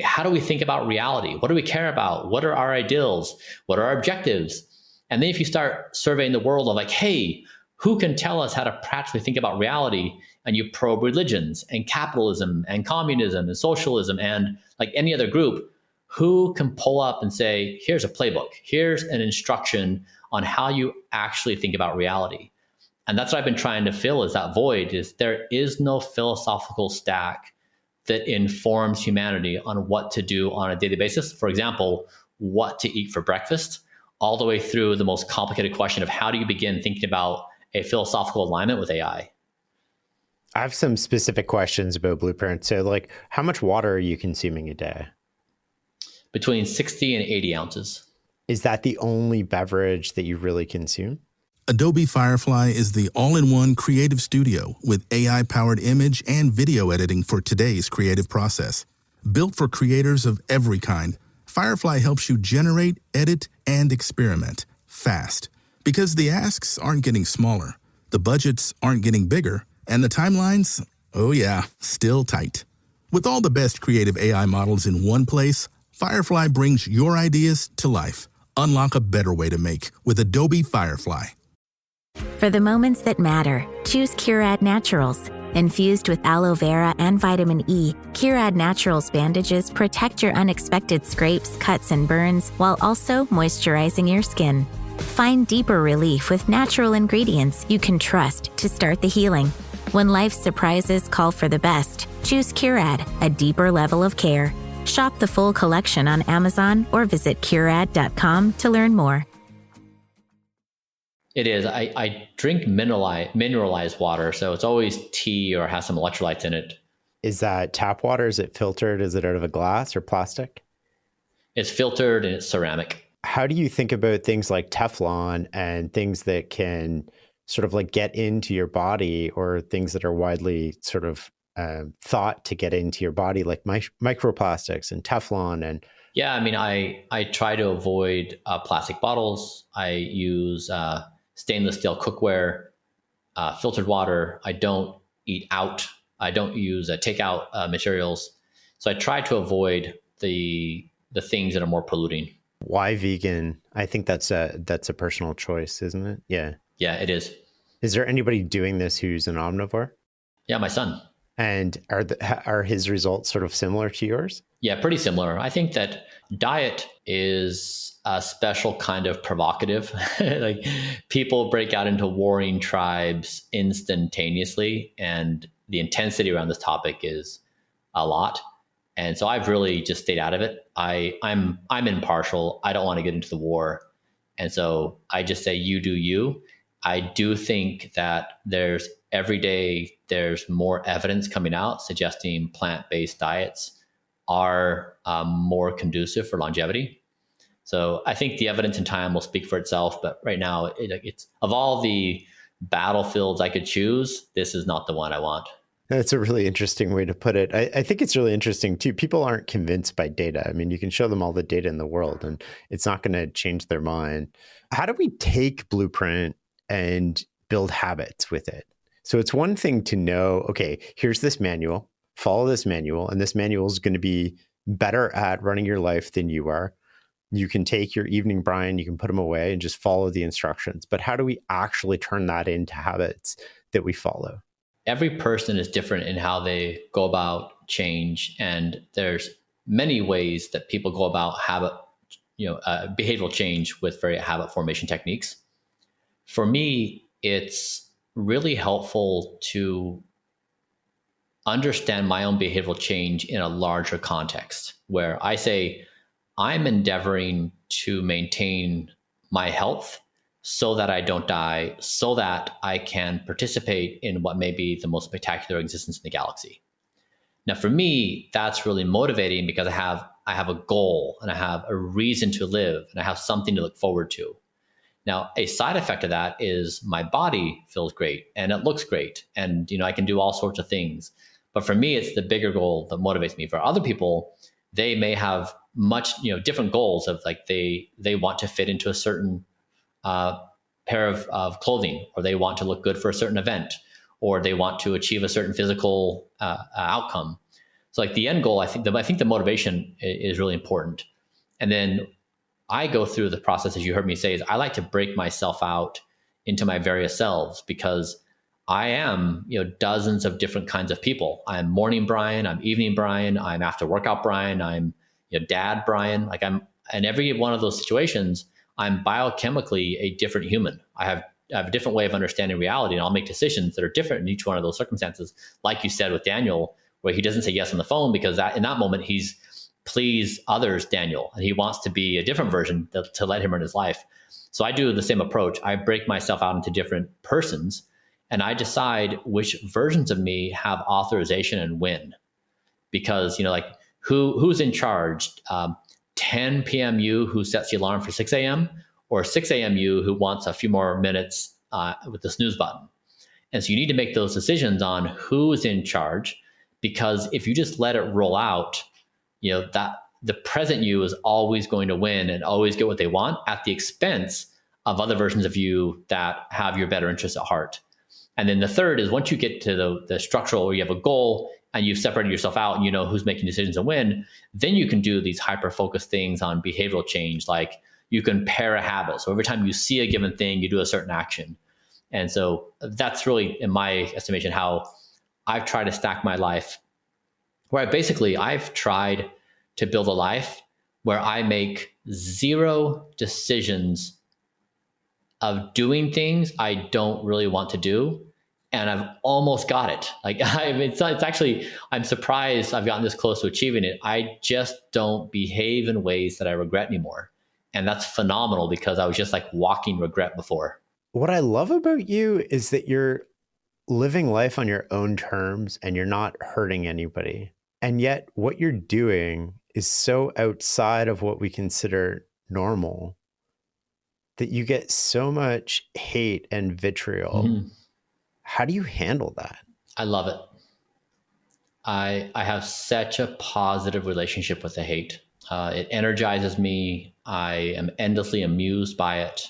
How do we think about reality? What do we care about? What are our ideals? What are our objectives? And then if you start surveying the world of hey, who can tell us how to practically think about reality? And you probe religions and capitalism and communism and socialism and any other group, who can pull up and say, here's a playbook, here's an instruction on how you actually think about reality. And that's what I've been trying to fill is that void. Is there is no philosophical stack that informs humanity on what to do on a daily basis. For example, what to eat for breakfast, all the way through the most complicated question of how do you begin thinking about a philosophical alignment with AI. I have some specific questions about Blueprint. So like, how much water are you consuming a day? Between 60 and 80 ounces. Is that the only beverage that you really consume? Adobe Firefly is the all-in-one creative studio with AI-powered image and video editing for today's creative process. Built for creators of every kind, Firefly helps you generate, edit, and experiment fast. Because the asks aren't getting smaller, the budgets aren't getting bigger, and the timelines, oh yeah, still tight. With all the best creative AI models in one place, Firefly brings your ideas to life. Unlock a better way to make with Adobe Firefly. For the moments that matter, choose Curad Naturals. Infused with aloe vera and vitamin E, Curad Naturals bandages protect your unexpected scrapes, cuts, and burns while also moisturizing your skin. Find deeper relief with natural ingredients you can trust to start the healing. When life's surprises call for the best, choose Curad, a deeper level of care. Shop the full collection on Amazon or visit curad.com to learn more. It is. I drink mineralized water, so it's always tea or has some electrolytes in it. Is that tap water? Is it filtered? Is it out of a glass or plastic? It's filtered and it's ceramic. How do you think about things like Teflon and things that can sort of like get into your body, or things that are widely sort of thought to get into your body, like microplastics and Teflon? And yeah, I mean, I try to avoid plastic bottles. I use stainless steel cookware, filtered water. I don't eat out. I don't use takeout materials. So I try to avoid the things that are more polluting. Why vegan? I think that's a personal choice, isn't it? Yeah. Yeah, it is. Is there anybody doing this who's an omnivore? Yeah, my son. And are his results sort of similar to yours? Yeah, pretty similar. I think that diet is a special kind of provocative. Like, people break out into warring tribes instantaneously, and the intensity around this topic is a lot. And so I've really just stayed out of it. I'm impartial. I don't want to get into the war. And so I just say, you do you. I do think that every day there's more evidence coming out suggesting plant-based diets are more conducive for longevity. So I think the evidence in time will speak for itself. But right now, it's of all the battlefields I could choose, this is not the one I want. That's a really interesting way to put it. I think it's really interesting too. People aren't convinced by data. I mean, you can show them all the data in the world and it's not going to change their mind. How do we take Blueprint and build habits with it? So it's one thing to know, okay, here's this manual, follow this manual, and this manual is going to be better at running your life than you are. You can take your evening Bryan, you can put them away and just follow the instructions. But how do we actually turn that into habits that we follow? Every person is different in how they go about change. And there's many ways that people go about behavioral change with very habit formation techniques. For me, it's really helpful to understand my own behavioral change in a larger context, where I say, I'm endeavoring to maintain my health so that I don't die, so that I can participate in what may be the most spectacular existence in the galaxy. Now, for me, that's really motivating because I have a goal and I have a reason to live and I have something to look forward to. Now, a side effect of that is my body feels great and it looks great, and I can do all sorts of things. But for me, it's the bigger goal that motivates me. For other people, they may have much different goals of like they want to fit into a certain pair of clothing, or they want to look good for a certain event, or they want to achieve a certain physical outcome. So like the end goal, I think the motivation is really important. And then I go through the process, as you heard me say, is I like to break myself out into my various selves, because I am, dozens of different kinds of people. I'm morning Bryan, I'm evening Bryan, I'm after workout Bryan, I'm dad Bryan. Like in every one of those situations, I'm biochemically a different human. I have a different way of understanding reality, and I'll make decisions that are different in each one of those circumstances. Like you said with Daniel, where he doesn't say yes on the phone because in that moment he's please others Daniel, and he wants to be a different version to let him run his life. So I do the same approach. I break myself out into different persons, and I decide which versions of me have authorization and when. Because, like who's in charge? 10 p.m. you who sets the alarm for 6 a.m. or 6 a.m. you who wants a few more minutes with the snooze button. And so you need to make those decisions on who's in charge, because if you just let it roll out, that the present you is always going to win and always get what they want at the expense of other versions of you that have your better interests at heart. And then the third is once you get to the structural where you have a goal and you've separated yourself out and you know who's making decisions and when, then you can do these hyper-focused things on behavioral change. Like you can pair a habit. So every time you see a given thing, you do a certain action. And so that's really, in my estimation, how I've tried to stack my life, where I've tried to build a life where I make 0 decisions of doing things I don't really want to do. And I've almost got it. Like it's actually, I'm surprised I've gotten this close to achieving it. I just don't behave in ways that I regret anymore. And that's phenomenal because I was just like walking regret before. What I love about you is that you're living life on your own terms and you're not hurting anybody. And yet what you're doing is so outside of what we consider normal that you get so much hate and vitriol. Mm-hmm. How do you handle that? I love it. I have such a positive relationship with the hate. It energizes me. I am endlessly amused by it.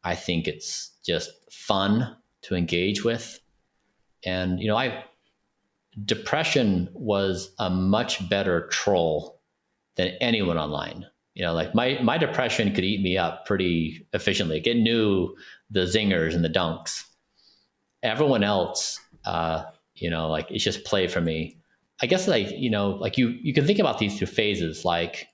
I think it's just fun to engage with. And, depression was a much better troll than anyone online. Like my depression could eat me up pretty efficiently. It knew the zingers and the dunks. Everyone else, like it's just play for me. I guess you can think about these 2 phases. Like,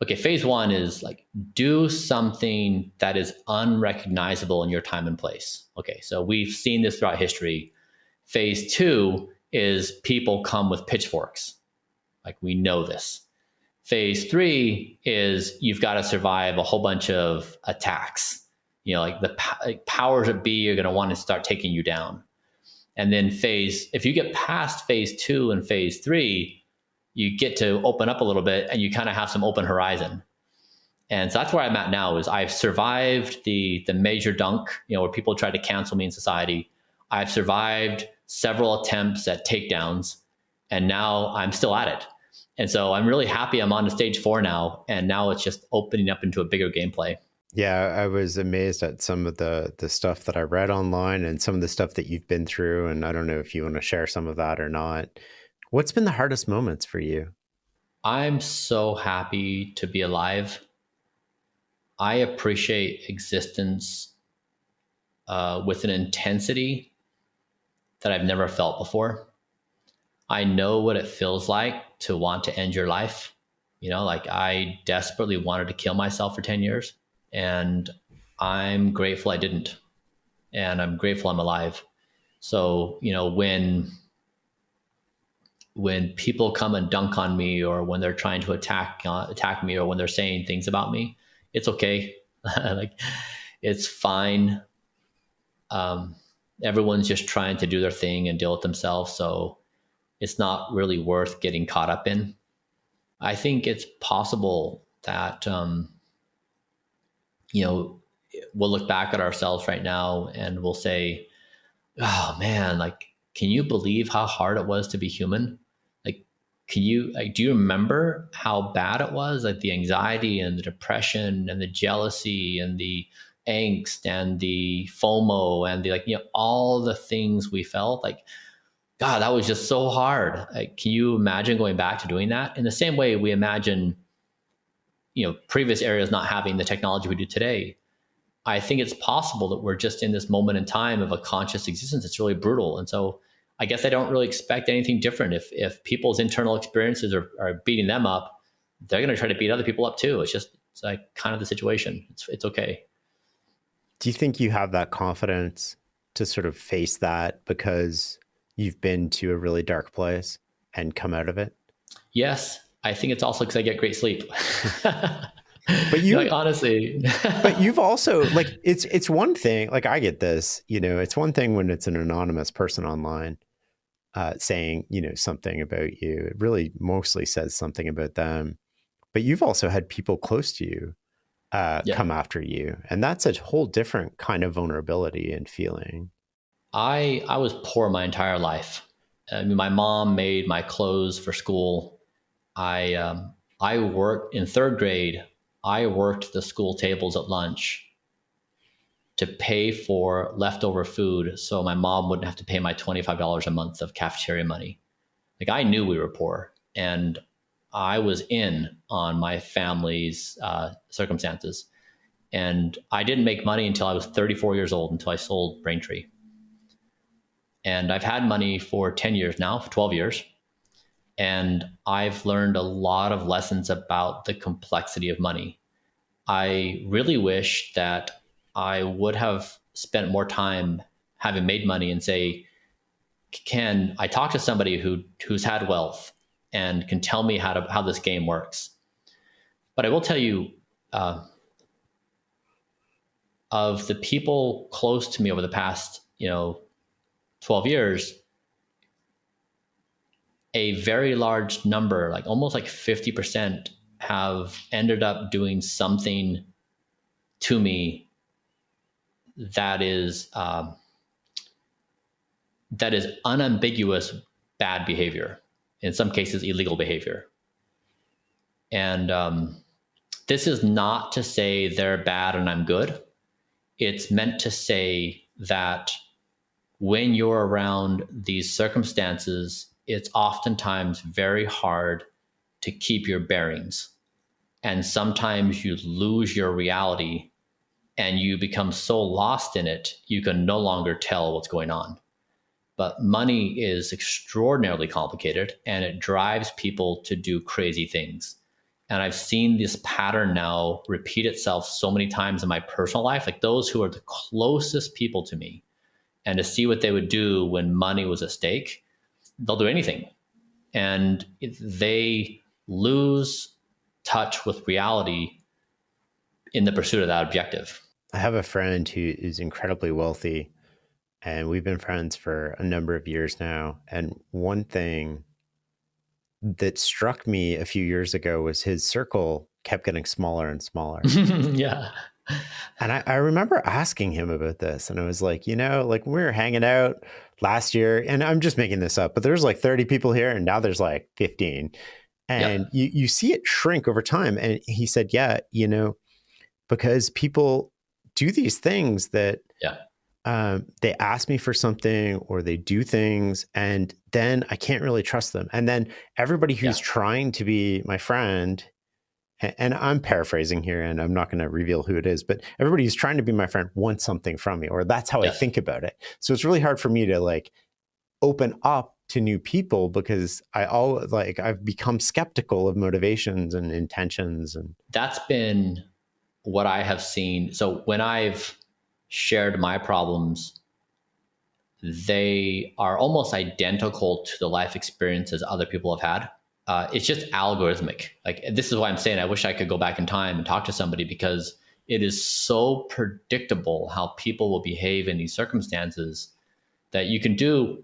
okay, phase 1 is like, do something that is unrecognizable in your time and place. Okay, so we've seen this throughout history. Phase 2 is people come with pitchforks. Like we know this. Phase 3 is you've got to survive a whole bunch of attacks. Like the powers that be are going to want to start taking you down. And then if you get past phase 2 and phase 3, you get to open up a little bit and you kind of have some open horizon. And so that's where I'm at now. Is I've survived the major dunk, where people try to cancel me in society. I've survived several attempts at takedowns, and now I'm still at it. And so I'm really happy I'm on to stage 4 now, and now it's just opening up into a bigger gameplay. Yeah, I was amazed at some of the stuff that I read online and some of the stuff that you've been through. And I don't know if you want to share some of that or not. What's been the hardest moments for you? I'm so happy to be alive. I appreciate existence with an intensity that I've never felt before. I know what it feels like to want to end your life. Like I desperately wanted to kill myself for 10 years. And I'm grateful I didn't. And I'm grateful I'm alive. So, when people come and dunk on me, or when they're trying to attack me, or when they're saying things about me, it's okay. Like, it's fine. Everyone's just trying to do their thing and deal with themselves. So it's not really worth getting caught up in. I think it's possible that, we'll look back at ourselves right now and we'll say, oh man, like, can you believe how hard it was to be human? Like, do you remember how bad it was? Like the anxiety and the depression and the jealousy and the angst and the FOMO and the, all the things we felt. Like, God, that was just so hard. Like, can you imagine going back to doing that? In the same way we imagine, previous areas not having the technology we do today. I think it's possible that we're just in this moment in time of a conscious existence. It's really brutal. And so I guess I don't really expect anything different. If people's internal experiences are beating them up, they're going to try to beat other people up too. It's like kind of the situation. It's okay. Do you think you have that confidence to sort of face that because you've been to a really dark place? and come out of it? Yes. I think it's also because I get great sleep. But you, like, honestly, but you've also, like, it's one thing, like, I get this, it's one thing when it's an anonymous person online saying, something about you. It really mostly says something about them. But you've also had people close to you come after you. And that's a whole different kind of vulnerability and feeling. I was poor my entire life. I mean, my mom made my clothes for school. I worked in third grade. I worked the school tables at lunch to pay for leftover food so my mom wouldn't have to pay my $25 a month of cafeteria money. Like, I knew we were poor, and I was in on my family's circumstances. And I didn't make money until I was 34 years old, until I sold Braintree. And I've had money for 10 years now, for 12 years. And I've learned a lot of lessons about the complexity of money. I really wish that I would have spent more time having made money and say, can I talk to somebody who's had wealth and can tell me how this game works? But I will tell you, of the people close to me over the past, 12 years, a very large number, like almost like 50%, have ended up doing something to me that is unambiguous bad behavior, in some cases illegal behavior. And this is not to say they're bad and I'm good. It's meant to say that when you're around these circumstances, it's oftentimes very hard to keep your bearings. And sometimes you lose your reality and you become so lost in it, you can no longer tell what's going on. But money is extraordinarily complicated, and it drives people to do crazy things. And I've seen this pattern now repeat itself so many times in my personal life, like those who are the closest people to me, and to see what they would do when money was at stake, they'll do anything. And they lose touch with reality in the pursuit of that objective. I have a friend who is incredibly wealthy, and we've been friends for a number of years now. And one thing that struck me a few years ago was his circle kept getting smaller and smaller. Yeah. And I remember asking him about this, and I was like, like we were hanging out last year, and I'm just making this up, but there's like 30 people here, and now there's like 15. And you see it shrink over time. And he said, yeah, because people do these things that they ask me for something or they do things, and then I can't really trust them. And then everybody who's trying to be my friend, and I'm paraphrasing here and I'm not going to reveal who it is, but everybody who's trying to be my friend wants something from me, or that's how I think about it. So it's really hard for me to like open up to new people because I've become skeptical of motivations and intentions. And that's been what I have seen. So when I've shared my problems, they are almost identical to the life experiences other people have had. It's just algorithmic. Like, this is why I'm saying I wish I could go back in time and talk to somebody, because it is so predictable how people will behave in these circumstances that you can do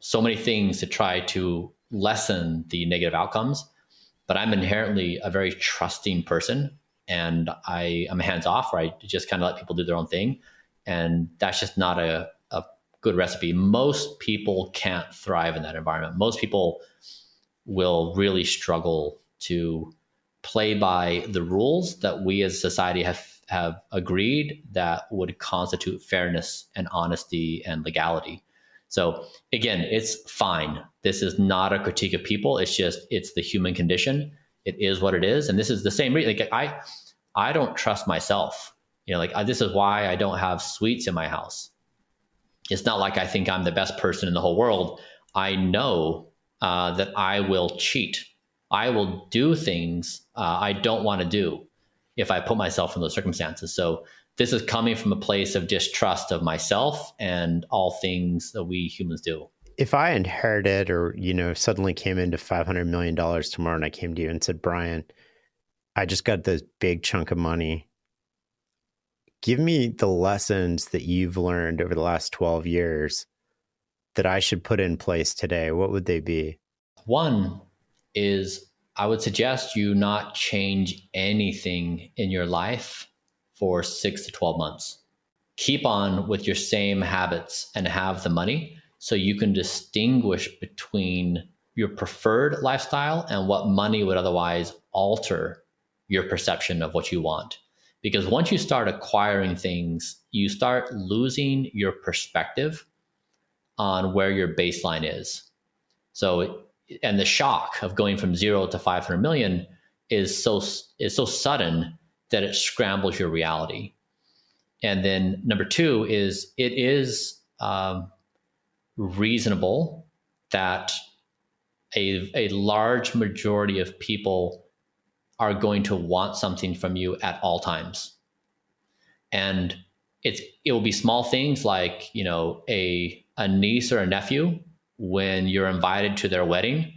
so many things to try to lessen the negative outcomes. But I'm inherently a very trusting person, and I'm hands off, where I just kind of let people do their own thing. And that's just not a good recipe. Most people can't thrive in that environment. Most people will really struggle to play by the rules that we as a society have agreed that would constitute fairness and honesty and legality. So again, it's fine. This is not a critique of people. It's the human condition. It is what it is. And this is the same reason. Like, I don't trust myself. This is why I don't have sweets in my house. It's not like I think I'm the best person in the whole world. I know that I will cheat. I will do things I don't want to do if I put myself in those circumstances. So this is coming from a place of distrust of myself and all things that we humans do. If I inherited or, suddenly came into $500 million tomorrow and I came to you and said, Bryan, I just got this big chunk of money. Give me the lessons that you've learned over the last 12 years that I should put in place today. What would they be? One is I would suggest you not change anything in your life for 6 to 12 months. Keep on with your same habits and have the money so you can distinguish between your preferred lifestyle and what money would otherwise alter your perception of what you want. Because once you start acquiring things, you start losing your perspective on where your baseline is. So, and the shock of going from 0 to 500 million is so sudden that it scrambles your reality. And then number two is it is reasonable that a large majority of people are going to want something from you at all times. And it will be small things like, a niece or a nephew, when you're invited to their wedding,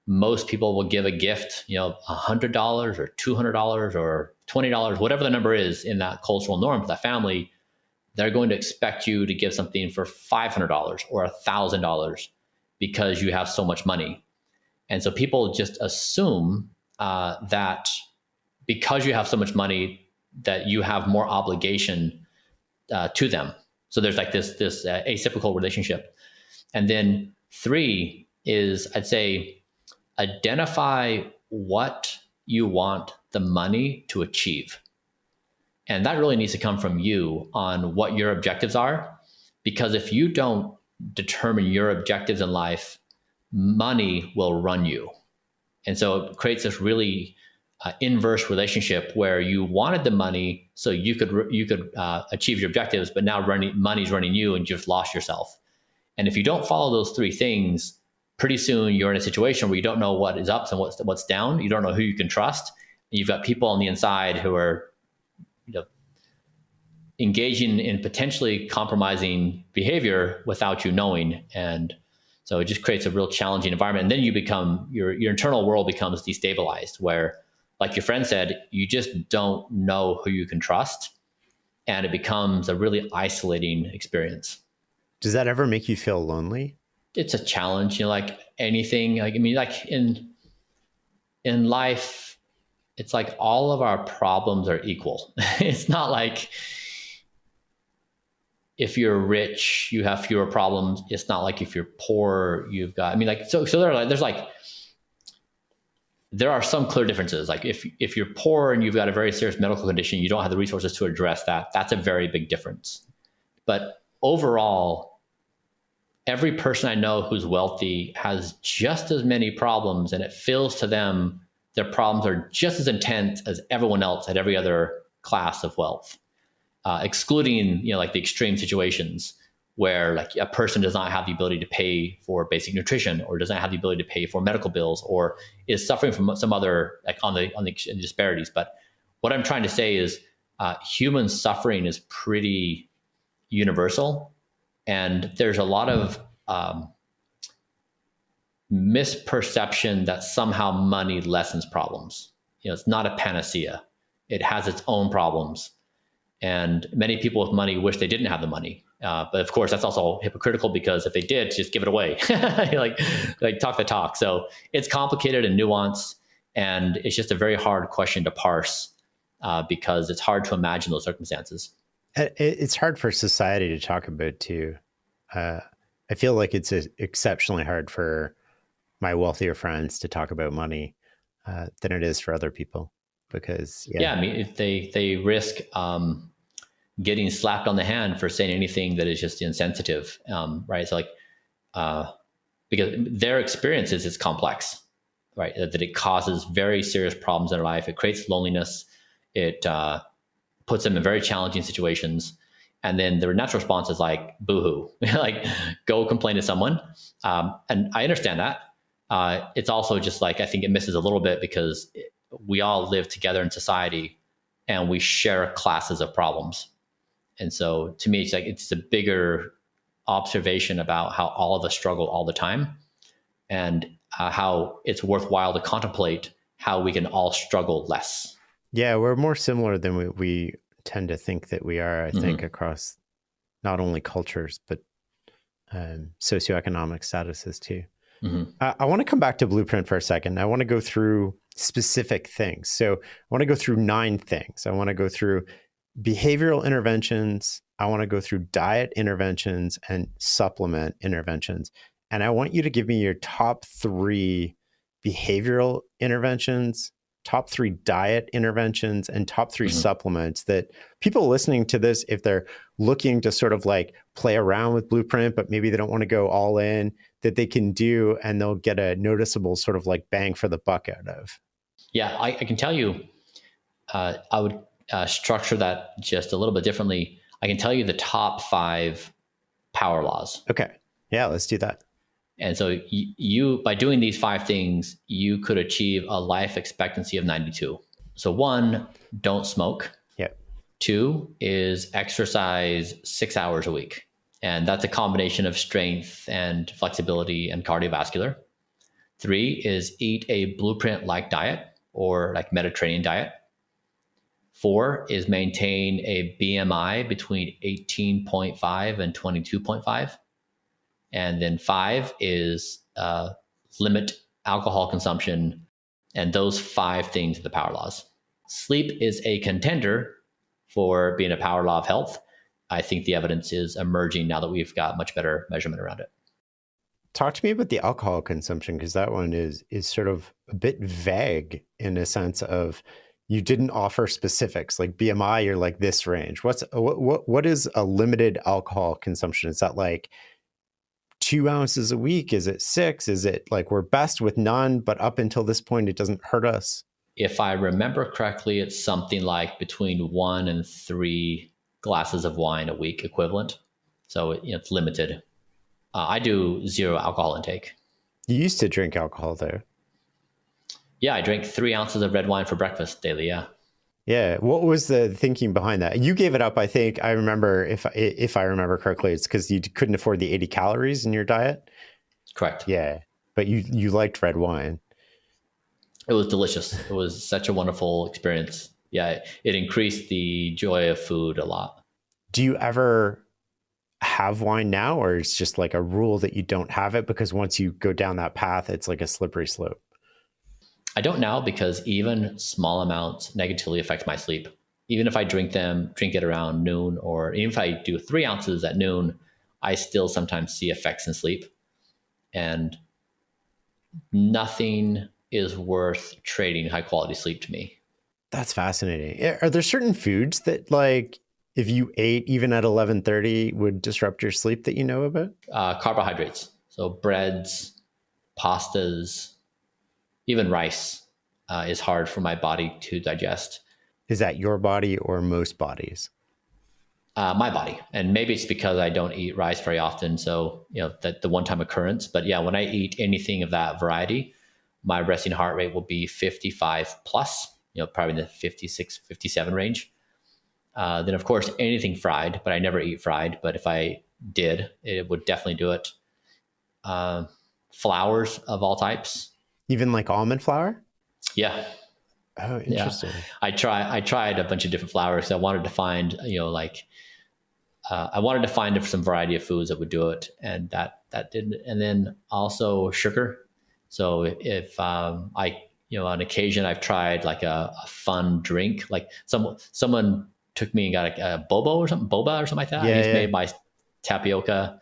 most people will give a gift, $100 or $200 or $20, whatever the number is in that cultural norm for that family. They're going to expect you to give something for $500 or $1,000 because you have so much money. And so people just assume that because you have so much money, that you have more obligation to them. So there's like this acyclical relationship. And then three is, I'd say, identify what you want the money to achieve. And that really needs to come from you on what your objectives are. Because if you don't determine your objectives in life, money will run you. And so it creates this really inverse relationship where you wanted the money so you could achieve your objectives, but now money's running you and you've lost yourself. And if you don't follow those three things, pretty soon you're in a situation where you don't know what is up and what's down. You don't know who you can trust. And you've got people on the inside who are engaging in potentially compromising behavior without you knowing. And so it just creates a real challenging environment. And then you become, your internal world becomes destabilized, where, like your friend said, you just don't know who you can trust. And it becomes a really isolating experience. Does that ever make you feel lonely? It's a challenge, like anything. Like in life, it's like all of our problems are equal. It's not like if you're rich, you have fewer problems. It's not like if you're poor, you've got. So there are some clear differences. Like if you're poor and you've got a very serious medical condition, you don't have the resources to address that. That's a very big difference. But overall, every person I know who's wealthy has just as many problems, and it feels to them their problems are just as intense as everyone else at every other class of wealth, excluding like the extreme situations where like a person does not have the ability to pay for basic nutrition, or does not have the ability to pay for medical bills, or is suffering from some other like on the disparities. But what I'm trying to say is human suffering is pretty universal. And there's a lot of misperception that somehow money lessens problems. It's not a panacea. It has its own problems. And many people with money wish they didn't have the money. But of course, that's also hypocritical, because if they did, just give it away. like talk the talk. So it's complicated and nuanced. And it's just a very hard question to parse because it's hard to imagine those circumstances. It's hard for society to talk about too. I feel like it's exceptionally hard for my wealthier friends to talk about money than it is for other people, because if they risk getting slapped on the hand for saying anything that is just insensitive, right? So because their experience is complex, right? That it causes very serious problems in their life. It creates loneliness. It puts them in very challenging situations. And then their natural response is like, boohoo, like go complain to someone. And I understand that. It's also just like, I think it misses a little bit because we all live together in society and we share classes of problems. And so to me, it's like, it's a bigger observation about how all of us struggle all the time, and how it's worthwhile to contemplate how we can all struggle less. Yeah, we're more similar than we tend to think that we are, I think, across not only cultures, but socioeconomic statuses too. I want to come back to Blueprint for a second. I want to go through specific things. So I want to go through 9 things. I want to go through behavioral interventions. I want to go through diet interventions and supplement interventions. And I want you to give me your top 3 behavioral interventions, top 3 diet interventions, and top 3 supplements that people listening to this, if they're looking to sort of like play around with Blueprint, but maybe they don't want to go all in, that they can do, and they'll get a noticeable sort of like bang for the buck out of. Yeah, I can tell you, I would structure that just a little bit differently. I can tell you the top 5 power laws. Okay. Yeah, let's do that. And so you, by doing these 5 things, you could achieve a life expectancy of 92. So 1, don't smoke. Yep. 2 is exercise 6 hours a week. And that's a combination of strength and flexibility and cardiovascular. 3 is eat a Blueprint-like diet or like Mediterranean diet. 4 is maintain a BMI between 18.5 and 22.5. And then 5 is limit alcohol consumption. And those 5 things are the power laws. Sleep is a contender for being a power law of health. I think the evidence is emerging now that we've got much better measurement around it. Talk to me about the alcohol consumption, because that one is sort of a bit vague in a sense of you didn't offer specifics like BMI. You're like this range. What is a limited alcohol consumption? Is that like 2 ounces a week? Is it 6? Is it like we're best with none, but up until this point, it doesn't hurt us? If I remember correctly, it's something like between 1 and 3 glasses of wine a week equivalent. So it's limited. I do 0 alcohol intake. You used to drink alcohol though. Yeah, I drink 3 ounces of red wine for breakfast daily. Yeah. Yeah. What was the thinking behind that? You gave it up, I think. I remember, if I remember correctly, it's because you couldn't afford the 80 calories in your diet. Correct. Yeah. But you liked red wine. It was delicious. It was such a wonderful experience. Yeah, it increased the joy of food a lot. Do you ever have wine now, or it's just like a rule that you don't have it because once you go down that path, it's like a slippery slope? I don't now, because even small amounts negatively affect my sleep. Even if I drink it around noon, or even if I do 3 ounces at noon, I still sometimes see effects in sleep. And nothing is worth trading high quality sleep to me. That's fascinating. Are there certain foods that, like, if you ate even at 11:30 would disrupt your sleep that you know about? Carbohydrates. So breads, pastas, even rice is hard for my body to digest. Is that your body or most bodies? My body. And maybe it's because I don't eat rice very often. So, that the one-time occurrence. But yeah, when I eat anything of that variety, my resting heart rate will be 55 plus, probably in the 56, 57 range. Then of course, anything fried, but I never eat fried. But if I did, it would definitely do it. Flours of all types. Even like almond flour? Yeah. Oh, interesting. Yeah. I tried a bunch of different flours. I wanted to find, I wanted to find some variety of foods that would do it. And that didn't. And then also sugar. So if on occasion I've tried like a fun drink, like someone took me and got a boba or something like that. Yeah, It's made by tapioca.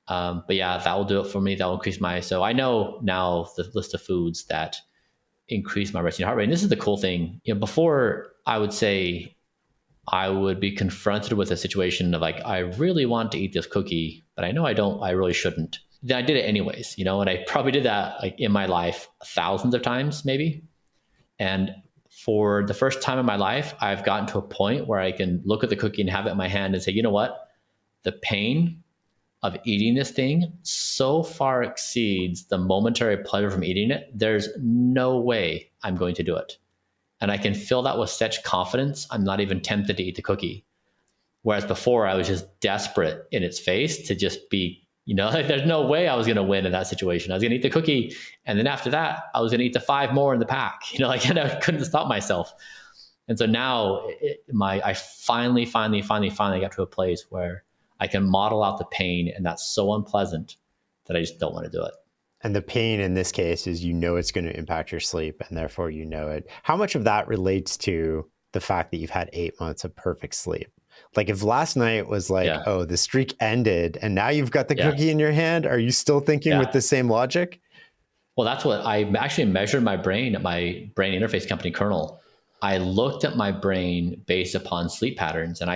But yeah, that will do it for me. That will increase so I know now the list of foods that increase my resting heart rate. And this is the cool thing. Before I would say I would be confronted with a situation of like, I really want to eat this cookie, but I know I really shouldn't. Then I did it anyways, and I probably did that like in my life thousands of times, maybe. And for the first time in my life, I've gotten to a point where I can look at the cookie and have it in my hand and say, you know what? The pain of eating this thing so far exceeds the momentary pleasure from eating it. There's no way I'm going to do it. And I can feel that with such confidence, I'm not even tempted to eat the cookie. Whereas before I was just desperate in its face to just be, like there's no way I was going to win in that situation. I was going to eat the cookie. And then after that, I was going to eat the 5 more in the pack, and I couldn't stop myself. And so now I finally got to a place where I can model out the pain, and that's so unpleasant that I just don't want to do it. And the pain in this case is, it's going to impact your sleep, and therefore it. How much of that relates to the fact that you've had 8 months of perfect sleep? Like if last night was like, oh, the streak ended and now you've got the cookie in your hand, are you still thinking with the same logic? Well, that's what I actually measured my brain at my brain interface company, Kernel. I looked at my brain based upon sleep patterns, and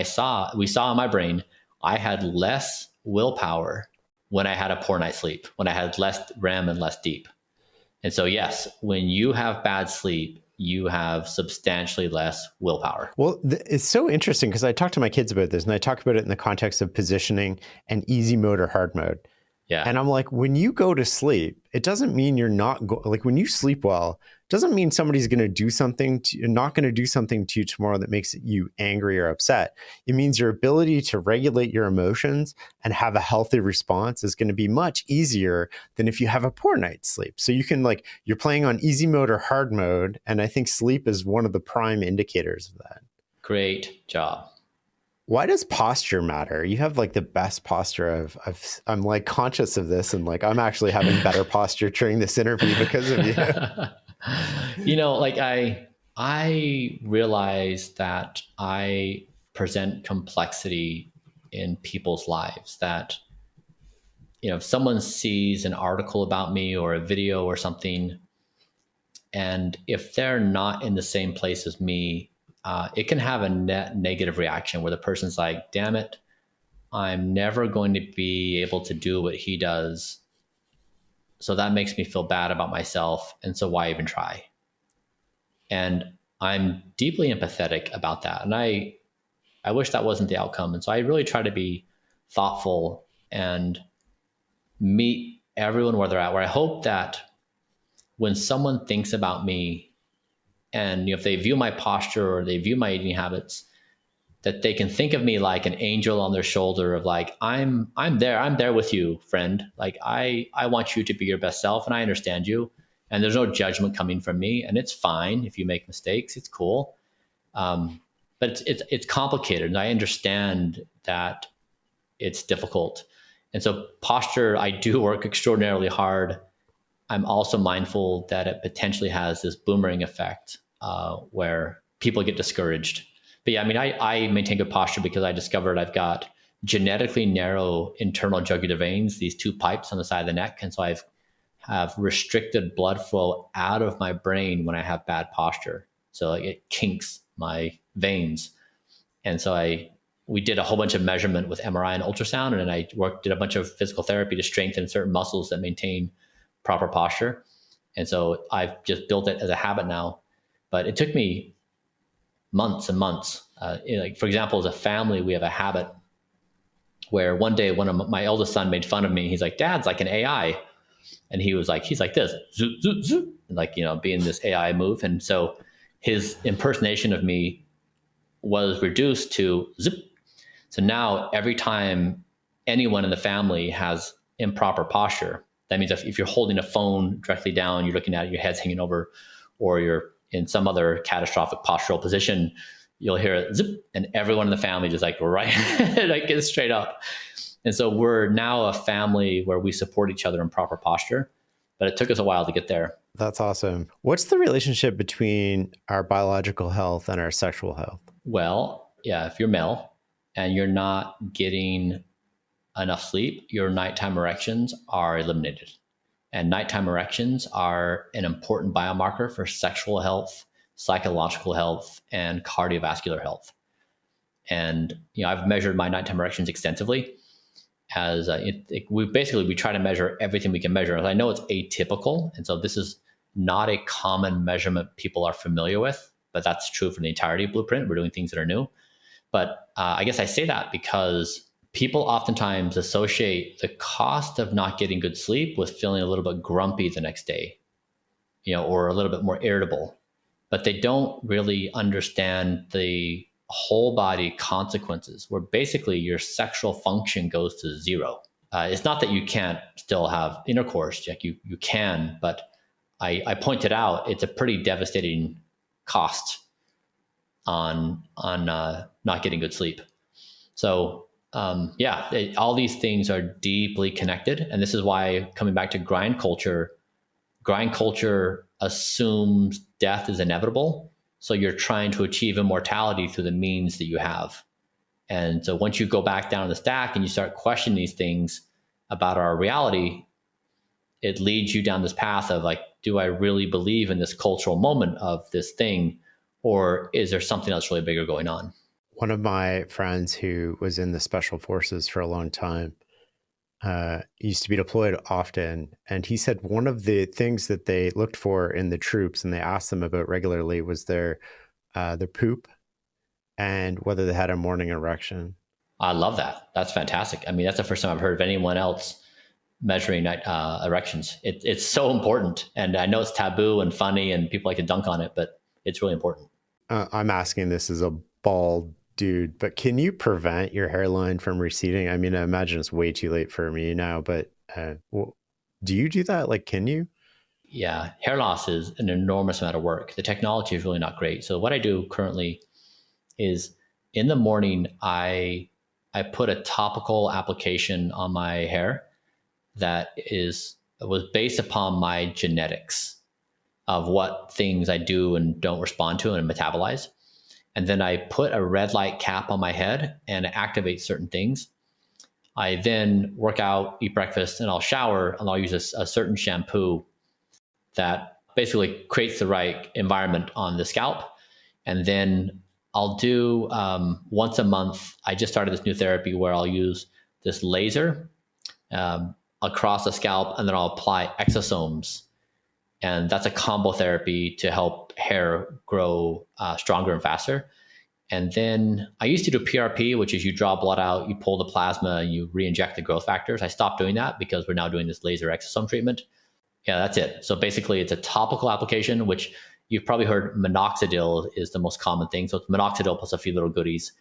we saw in my brain, I had less willpower when I had a poor night's sleep, when I had less REM and less deep. And so, yes, when you have bad sleep, you have substantially less willpower. Well, it's so interesting because I talk to my kids about this, and I talk about it in the context of positioning and easy mode or hard mode. Yeah. And I'm like, when you go to sleep, it doesn't mean you're not like when you sleep well, it doesn't mean somebody's going to do something not going to do something to you tomorrow that makes you angry or upset. It means your ability to regulate your emotions and have a healthy response is going to be much easier than if you have a poor night's sleep. So you can you're playing on easy mode or hard mode. And I think sleep is one of the prime indicators of that. Great job. Why does posture matter? You have the best posture. I'm conscious of this, and I'm actually having better posture during this interview because of you. I realize that I present complexity in people's lives, that, if someone sees an article about me or a video or something, and if they're not in the same place as me, it can have a net negative reaction where the person's like, damn it, I'm never going to be able to do what he does. So that makes me feel bad about myself. And so why even try? And I'm deeply empathetic about that. And I wish that wasn't the outcome. And so I really try to be thoughtful and meet everyone where they're at, where I hope that when someone thinks about me, and if they view my posture or they view my eating habits, that they can think of me like an angel on their shoulder of I'm there with you, friend. I want you to be your best self, and I understand you, and there's no judgment coming from me, and it's fine if you make mistakes. It's cool. But it's complicated, and I understand that it's difficult. And so posture, I do work extraordinarily hard. I'm also mindful that it potentially has this boomerang effect where people get discouraged. But yeah, I maintain good posture because I discovered I've got genetically narrow internal jugular veins, these 2 pipes on the side of the neck. And so I have restricted blood flow out of my brain when I have bad posture. So it kinks my veins. And so we did a whole bunch of measurement with MRI and ultrasound, and then I did a bunch of physical therapy to strengthen certain muscles that maintain proper posture. And so I've just built it as a habit now, but it took me months and months. For example, as a family, we have a habit where one day one of my eldest son made fun of me. He's like, Dad's like an AI. And he's like this, zoop, zoop, zoop, being this AI move. And so his impersonation of me was reduced to zip. So now every time anyone in the family has improper posture, that means if you're holding a phone directly down, you're looking at it, your head's hanging over, or you're in some other catastrophic postural position, you'll hear it zip, and everyone in the family just right, gets straight up. And so we're now a family where we support each other in proper posture, but it took us a while to get there. That's awesome. What's the relationship between our biological health and our sexual health? Well, yeah, if you're male and you're not getting enough sleep, your nighttime erections are eliminated. And nighttime erections are an important biomarker for sexual health, psychological health, and cardiovascular health. And I've measured my nighttime erections extensively. As we try to measure everything we can measure. I know it's atypical, and so this is not a common measurement people are familiar with, but that's true for the entirety of Blueprint. We're doing things that are new. But I guess I say that because people oftentimes associate the cost of not getting good sleep with feeling a little bit grumpy the next day, or a little bit more irritable, but they don't really understand the whole body consequences where basically your sexual function goes to zero. It's not that you can't still have intercourse, like you can, but I pointed out it's a pretty devastating cost on not getting good sleep. So all these things are deeply connected, and this is why, coming back to grind culture assumes death is inevitable. So you're trying to achieve immortality through the means that you have. And so once you go back down the stack and you start questioning these things about our reality, it leads you down this path of like, do I really believe in this cultural moment of this thing, or is there something else really bigger going on? One of my friends who was in the special forces for a long time used to be deployed often. And he said one of the things that they looked for in the troops and they asked them about regularly was their poop and whether they had a morning erection. I love that. That's fantastic. I mean, that's the first time I've heard of anyone else measuring erections. It's so important. And I know it's taboo and funny and people like to dunk on it, but it's really important. I'm asking this as a bald dude, but can you prevent your hairline from receding? I mean, I imagine it's way too late for me now, but do you do that? Like, can you? Yeah, hair loss is an enormous amount of work. The technology is really not great. So what I do currently is in the morning, I put a topical application on my hair that was based upon my genetics of what things I do and don't respond to and metabolize. And then I put a red light cap on my head and it activates certain things. I then work out, eat breakfast, and I'll shower, and I'll use a certain shampoo that basically creates the right environment on the scalp. And then I'll do once a month, I just started this new therapy where I'll use this laser across the scalp, and then I'll apply exosomes. And that's a combo therapy to help hair grow stronger and faster. And then I used to do PRP, which is you draw blood out, you pull the plasma, and you re-inject the growth factors. I stopped doing that because we're now doing this laser exosome treatment. Yeah, that's it. So basically it's a topical application, which you've probably heard minoxidil is the most common thing. So it's minoxidil plus a few little goodies,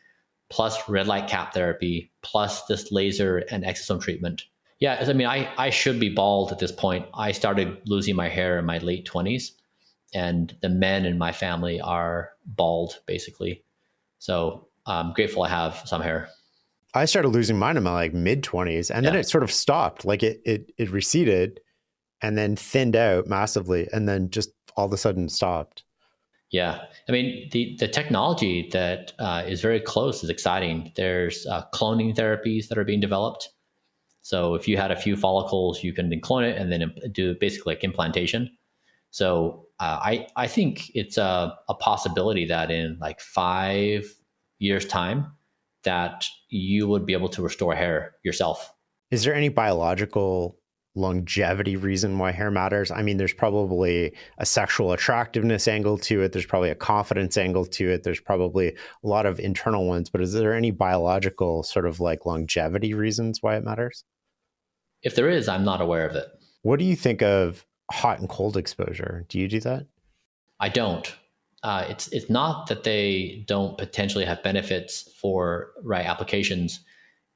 plus red light cap therapy, plus this laser and exosome treatment. Yeah, I mean, I should be bald at this point. I started losing my hair in my late 20s, and the men in my family are bald, basically. So I'm grateful I have some hair. I started losing mine in my like mid 20s, and then it sort of stopped. Like it receded and then thinned out massively, and then just all of a sudden stopped. Yeah. I mean, the technology that is very close is exciting. There's cloning therapies that are being developed. So if you had a few follicles, you can then clone it and then do basically like implantation. So I think it's a possibility that in like 5 years' time that you would be able to restore hair yourself. Is there any biological longevity reason why hair matters? I mean, there's probably a sexual attractiveness angle to it. There's probably a confidence angle to it. There's probably a lot of internal ones, but is there any biological sort of like longevity reasons why it matters? If there is, I'm not aware of it. What do you think of hot and cold exposure? Do you do that? I don't. It's not that they don't potentially have benefits for right applications.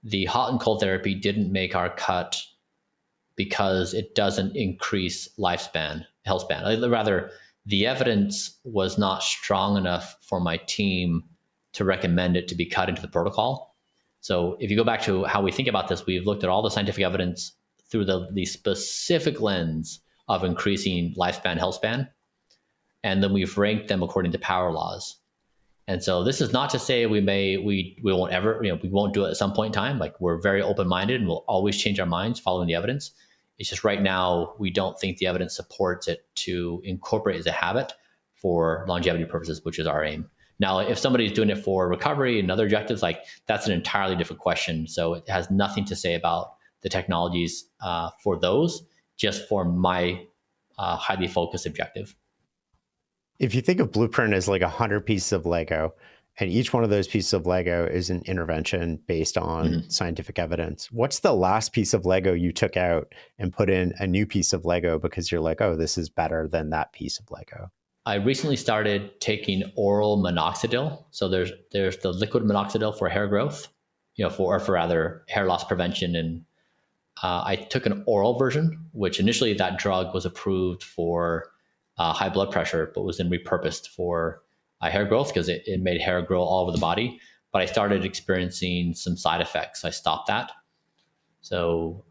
The hot and cold therapy didn't make our cut because it doesn't increase lifespan, health span. Rather, the evidence was not strong enough for my team to recommend it to be cut into the protocol. So if you go back to how we think about this, we've looked at all the scientific evidence through the specific lens of increasing lifespan, health span, and then we've ranked them according to power laws. And so this is not to say we won't ever, we won't do it at some point in time. Like, we're very open-minded and we'll always change our minds following the evidence. It's just right now, we don't think the evidence supports it to incorporate as a habit for longevity purposes, which is our aim. Now, if somebody's doing it for recovery and other objectives, like, that's an entirely different question. So it has nothing to say about the technologies for those, just for my highly focused objective. If you think of Blueprint as like 100 pieces of Lego, and each one of those pieces of Lego is an intervention based on scientific evidence, what's the last piece of Lego you took out and put in a new piece of Lego because you're like, oh, this is better than that piece of Lego? I recently started taking oral minoxidil. So there's the liquid minoxidil for hair growth, for rather hair loss prevention. And I took an oral version, which initially that drug was approved for high blood pressure, but was then repurposed for hair growth because it made hair grow all over the body. But I started experiencing some side effects. I stopped that. So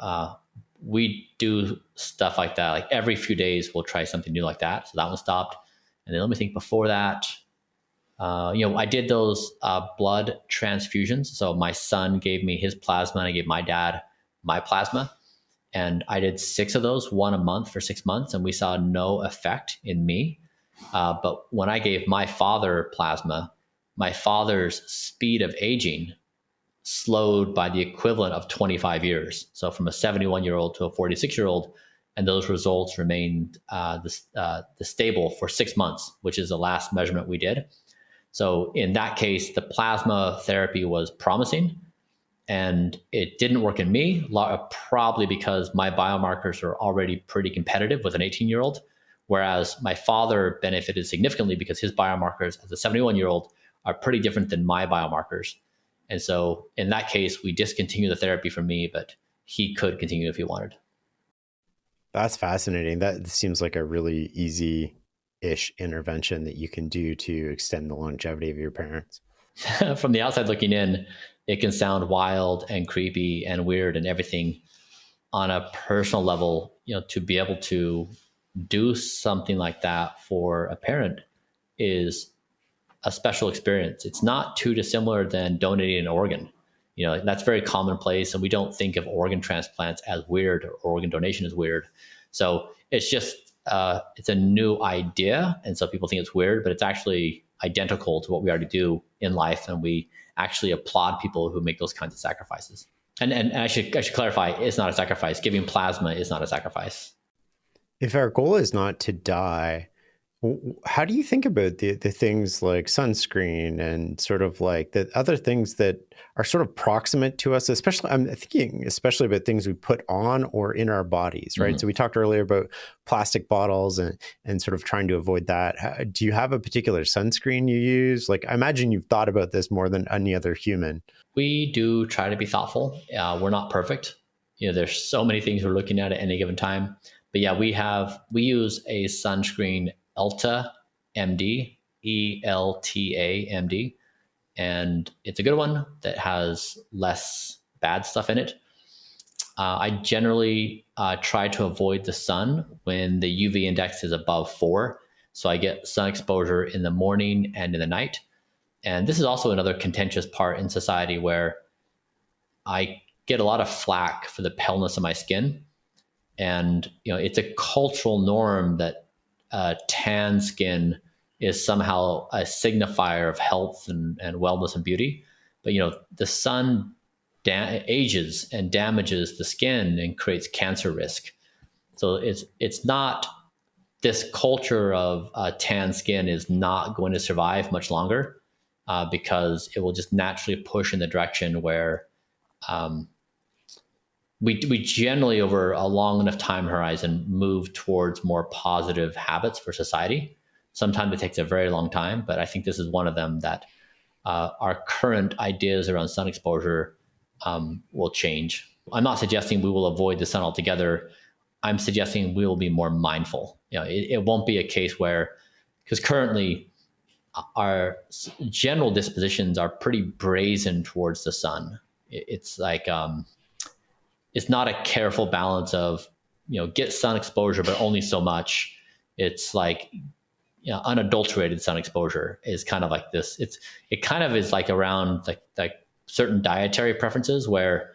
we do stuff like that. Like every few days, we'll try something new like that. So that one stopped. And then let me think before that, I did those blood transfusions. So my son gave me his plasma and I gave my dad my plasma. And I did 6 of those, 1 a month for 6 months. And we saw no effect in me. But when I gave my father plasma, my father's speed of aging slowed by the equivalent of 25 years. So from a 71-year-old to a 46-year-old, and those results remained the stable for 6 months, which is the last measurement we did. So in that case, the plasma therapy was promising, and it didn't work in me, probably because my biomarkers are already pretty competitive with an 18-year-old, whereas my father benefited significantly because his biomarkers as a 71-year-old are pretty different than my biomarkers. And so in that case, we discontinued the therapy for me, but he could continue if he wanted. That's fascinating. That seems like a really easy-ish intervention that you can do to extend the longevity of your parents. From the outside looking in, it can sound wild and creepy and weird and everything. On a personal level, to be able to do something like that for a parent is a special experience. It's not too dissimilar than donating an organ. That's very commonplace, and we don't think of organ transplants as weird or organ donation as weird. So it's just, it's a new idea. And so people think it's weird, but it's actually identical to what we already do in life. And we actually applaud people who make those kinds of sacrifices. And I should clarify, it's not a sacrifice. Giving plasma is not a sacrifice. If our goal is not to die, how do you think about the things like sunscreen and sort of like the other things that are sort of proximate to us, especially, I'm thinking especially about things we put on or in our bodies, right? Mm-hmm. So we talked earlier about plastic bottles and sort of trying to avoid that. Do you have a particular sunscreen you use? Like, I imagine you've thought about this more than any other human. We do try to be thoughtful. We're not perfect. There's so many things we're looking at any given time. But yeah, we use a sunscreen, Elta MD, ELTA MD, and it's a good one that has less bad stuff in it. I generally try to avoid the sun when the UV index is above 4, so I get sun exposure in the morning and in the night. And this is also another contentious part in society where I get a lot of flack for the paleness of my skin. And, it's a cultural norm that tan skin is somehow a signifier of health and wellness and beauty. But, the sun ages and damages the skin and creates cancer risk. So it's not, this culture of tan skin is not going to survive much longer because it will just naturally push in the direction where we generally, over a long enough time horizon, move towards more positive habits for society. Sometimes it takes a very long time, but I think this is one of them that our current ideas around sun exposure will change. I'm not suggesting we will avoid the sun altogether. I'm suggesting we will be more mindful. It won't be a case where, because currently our general dispositions are pretty brazen towards the sun. It's like, it's not a careful balance of, get sun exposure, but only so much. It's like, unadulterated sun exposure is kind of like this. It kind of is like around like certain dietary preferences where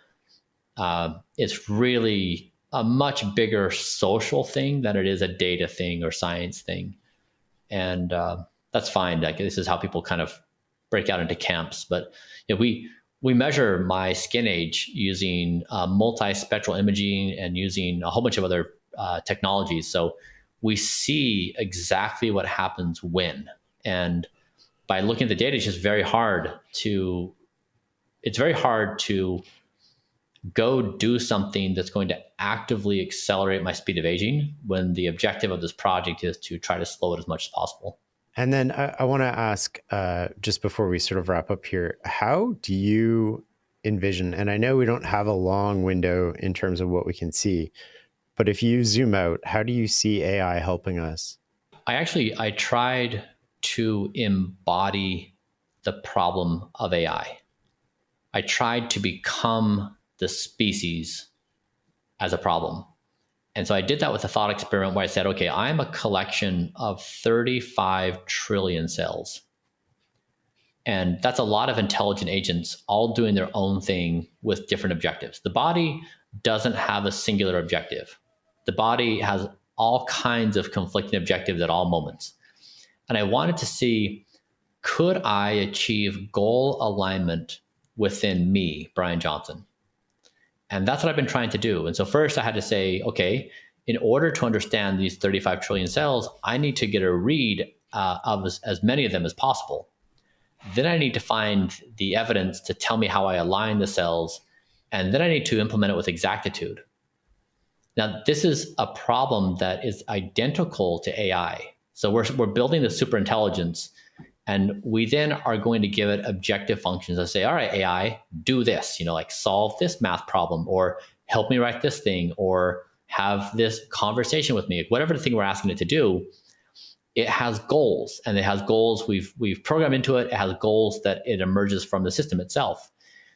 it's really a much bigger social thing than it is a data thing or science thing. And that's fine. Like, this is how people kind of break out into camps. But we measure my skin age using multispectral imaging and using a whole bunch of other technologies. So we see exactly what happens when. And by looking at the data, it's very hard to go do something that's going to actively accelerate my speed of aging when the objective of this project is to try to slow it as much as possible. And then I want to ask, just before we sort of wrap up here, how do you envision, and I know we don't have a long window in terms of what we can see, but if you zoom out, how do you see AI helping us? I tried to embody the problem of AI. I tried to become the species as a problem. And so I did that with a thought experiment where I said, okay, I'm a collection of 35 trillion cells. And that's a lot of intelligent agents all doing their own thing with different objectives. The body doesn't have a singular objective. The body has all kinds of conflicting objectives at all moments. And I wanted to see, could I achieve goal alignment within me, Bryan Johnson? And that's what I've been trying to do. And so first I had to say, okay, in order to understand these 35 trillion cells, I need to get a read of as many of them as possible. Then I need to find the evidence to tell me how I align the cells. And then I need to implement it with exactitude. Now, this is a problem that is identical to AI. So we're building the superintelligence, and we then are going to give it objective functions that say, all right, AI, do this, like solve this math problem, or help me write this thing, or have this conversation with me, whatever the thing we're asking it to do. It has goals, and it has goals we've programmed into it. It has goals that it emerges from the system itself.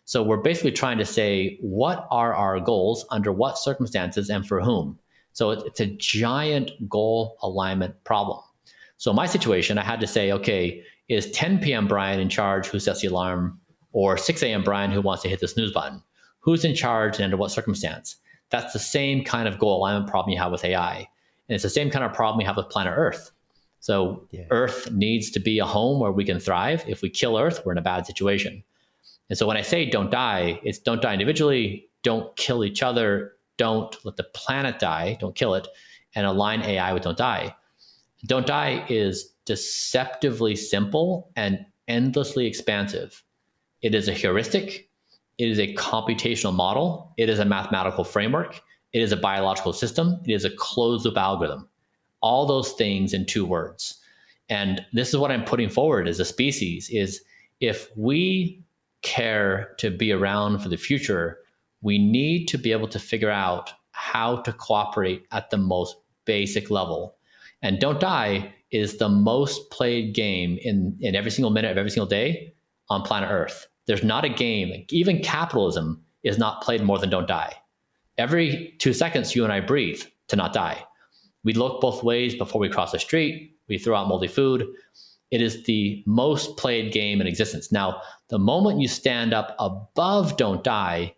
So we're basically trying to say, what are our goals, under what circumstances, and for whom? So it's a giant goal alignment problem. So in my situation, I had to say, okay, is 10 p.m. Bryan in charge who sets the alarm, or 6 a.m. Bryan who wants to hit the snooze button? Who's in charge and under what circumstance? That's the same kind of goal alignment problem you have with AI. And it's the same kind of problem you have with planet Earth. So Earth needs to be a home where we can thrive. If we kill Earth, we're in a bad situation. And so when I say don't die, it's don't die individually, don't kill each other, don't let the planet die, don't kill it, and align AI with don't die. Don't die is deceptively simple and endlessly expansive. It is a heuristic. It is a computational model. It is a mathematical framework. It is a biological system. It is a closed loop algorithm. All those things in 2 words. And this is what I'm putting forward as a species, is if we care to be around for the future, we need to be able to figure out how to cooperate at the most basic level. And don't die is the most played game in every single minute of every single day on planet Earth. There's not a game, even capitalism is not played more than don't die. Every 2 seconds, you and I breathe to not die. We look both ways before we cross the street. We throw out moldy food. It is the most played game in existence. Now, the moment you stand up above don't die,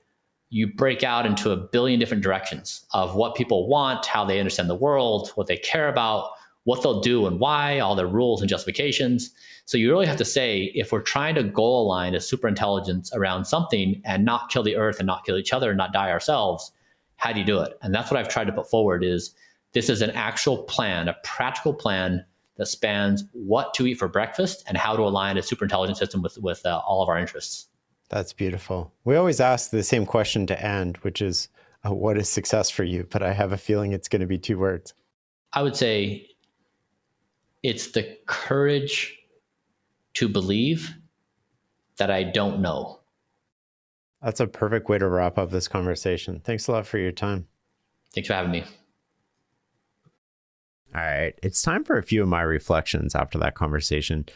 you break out into a billion different directions of what people want, how they understand the world, what they care about, what they'll do and why, all their rules and justifications. So you really have to say, if we're trying to goal align a superintelligence around something and not kill the Earth and not kill each other and not die ourselves, how do you do it? And that's what I've tried to put forward is, this is an actual plan, a practical plan that spans what to eat for breakfast and how to align a superintelligent system with all of our interests. That's beautiful. We always ask the same question to end, which is, what is success for you? But I have a feeling it's going to be 2 words. I would say it's the courage to believe that I don't know. That's a perfect way to wrap up this conversation. Thanks a lot for your time. Thanks for having me. All right, it's time for a few of my reflections after that conversation.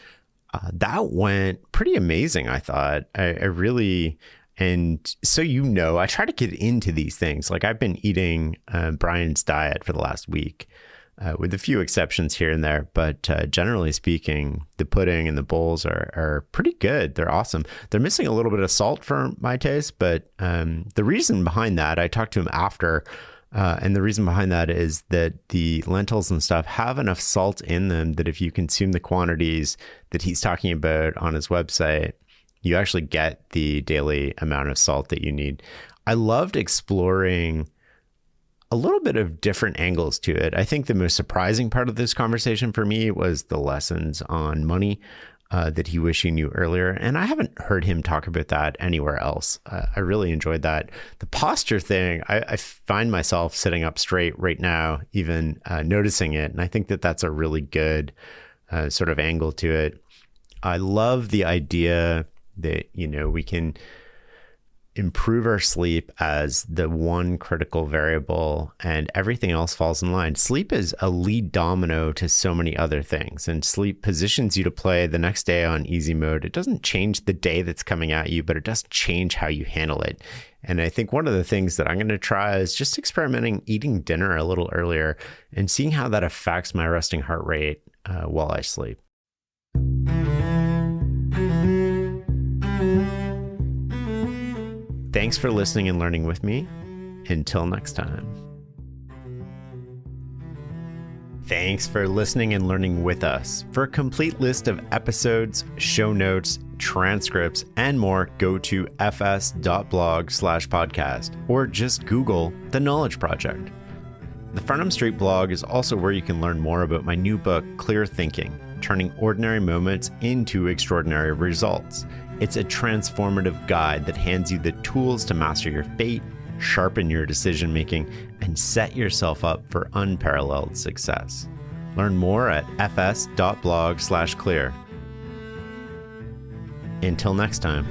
That went pretty amazing, I thought. I really, and so I try to get into these things. Like I've been eating Bryan's diet for the last week, with a few exceptions here and there. But generally speaking, the pudding and the bowls are pretty good. They're awesome. They're missing a little bit of salt for my taste, but the reason behind that, I talked to him after, and the reason behind that is that the lentils and stuff have enough salt in them that if you consume the quantities that he's talking about on his website, you actually get the daily amount of salt that you need. I loved exploring a little bit of different angles to it. I think the most surprising part of this conversation for me was the lessons on money. that he wished he knew earlier. And I haven't heard him talk about that anywhere else. I really enjoyed that. The posture thing, I find myself sitting up straight right now, even noticing it. And I think that that's a really good sort of angle to it. I love the idea that, we can improve our sleep as the one critical variable and everything else falls in line. Sleep is a lead domino to so many other things, and sleep positions you to play the next day on easy mode. It doesn't change the day that's coming at you, but it does change how you handle it. And I think one of the things that I'm going to try is just experimenting eating dinner a little earlier and seeing how that affects my resting heart rate while I sleep. Thanks for listening and learning with me. Until next time. Thanks for listening and learning with us. For a complete list of episodes, show notes, transcripts, and more, go to fs.blog/podcast or just Google The Knowledge Project. The Farnham Street blog is also where you can learn more about my new book, Clear Thinking: Turning Ordinary Moments into Extraordinary Results. It's a transformative guide that hands you the tools to master your fate, sharpen your decision-making, and set yourself up for unparalleled success. Learn more at fs.blog/clear. Until next time.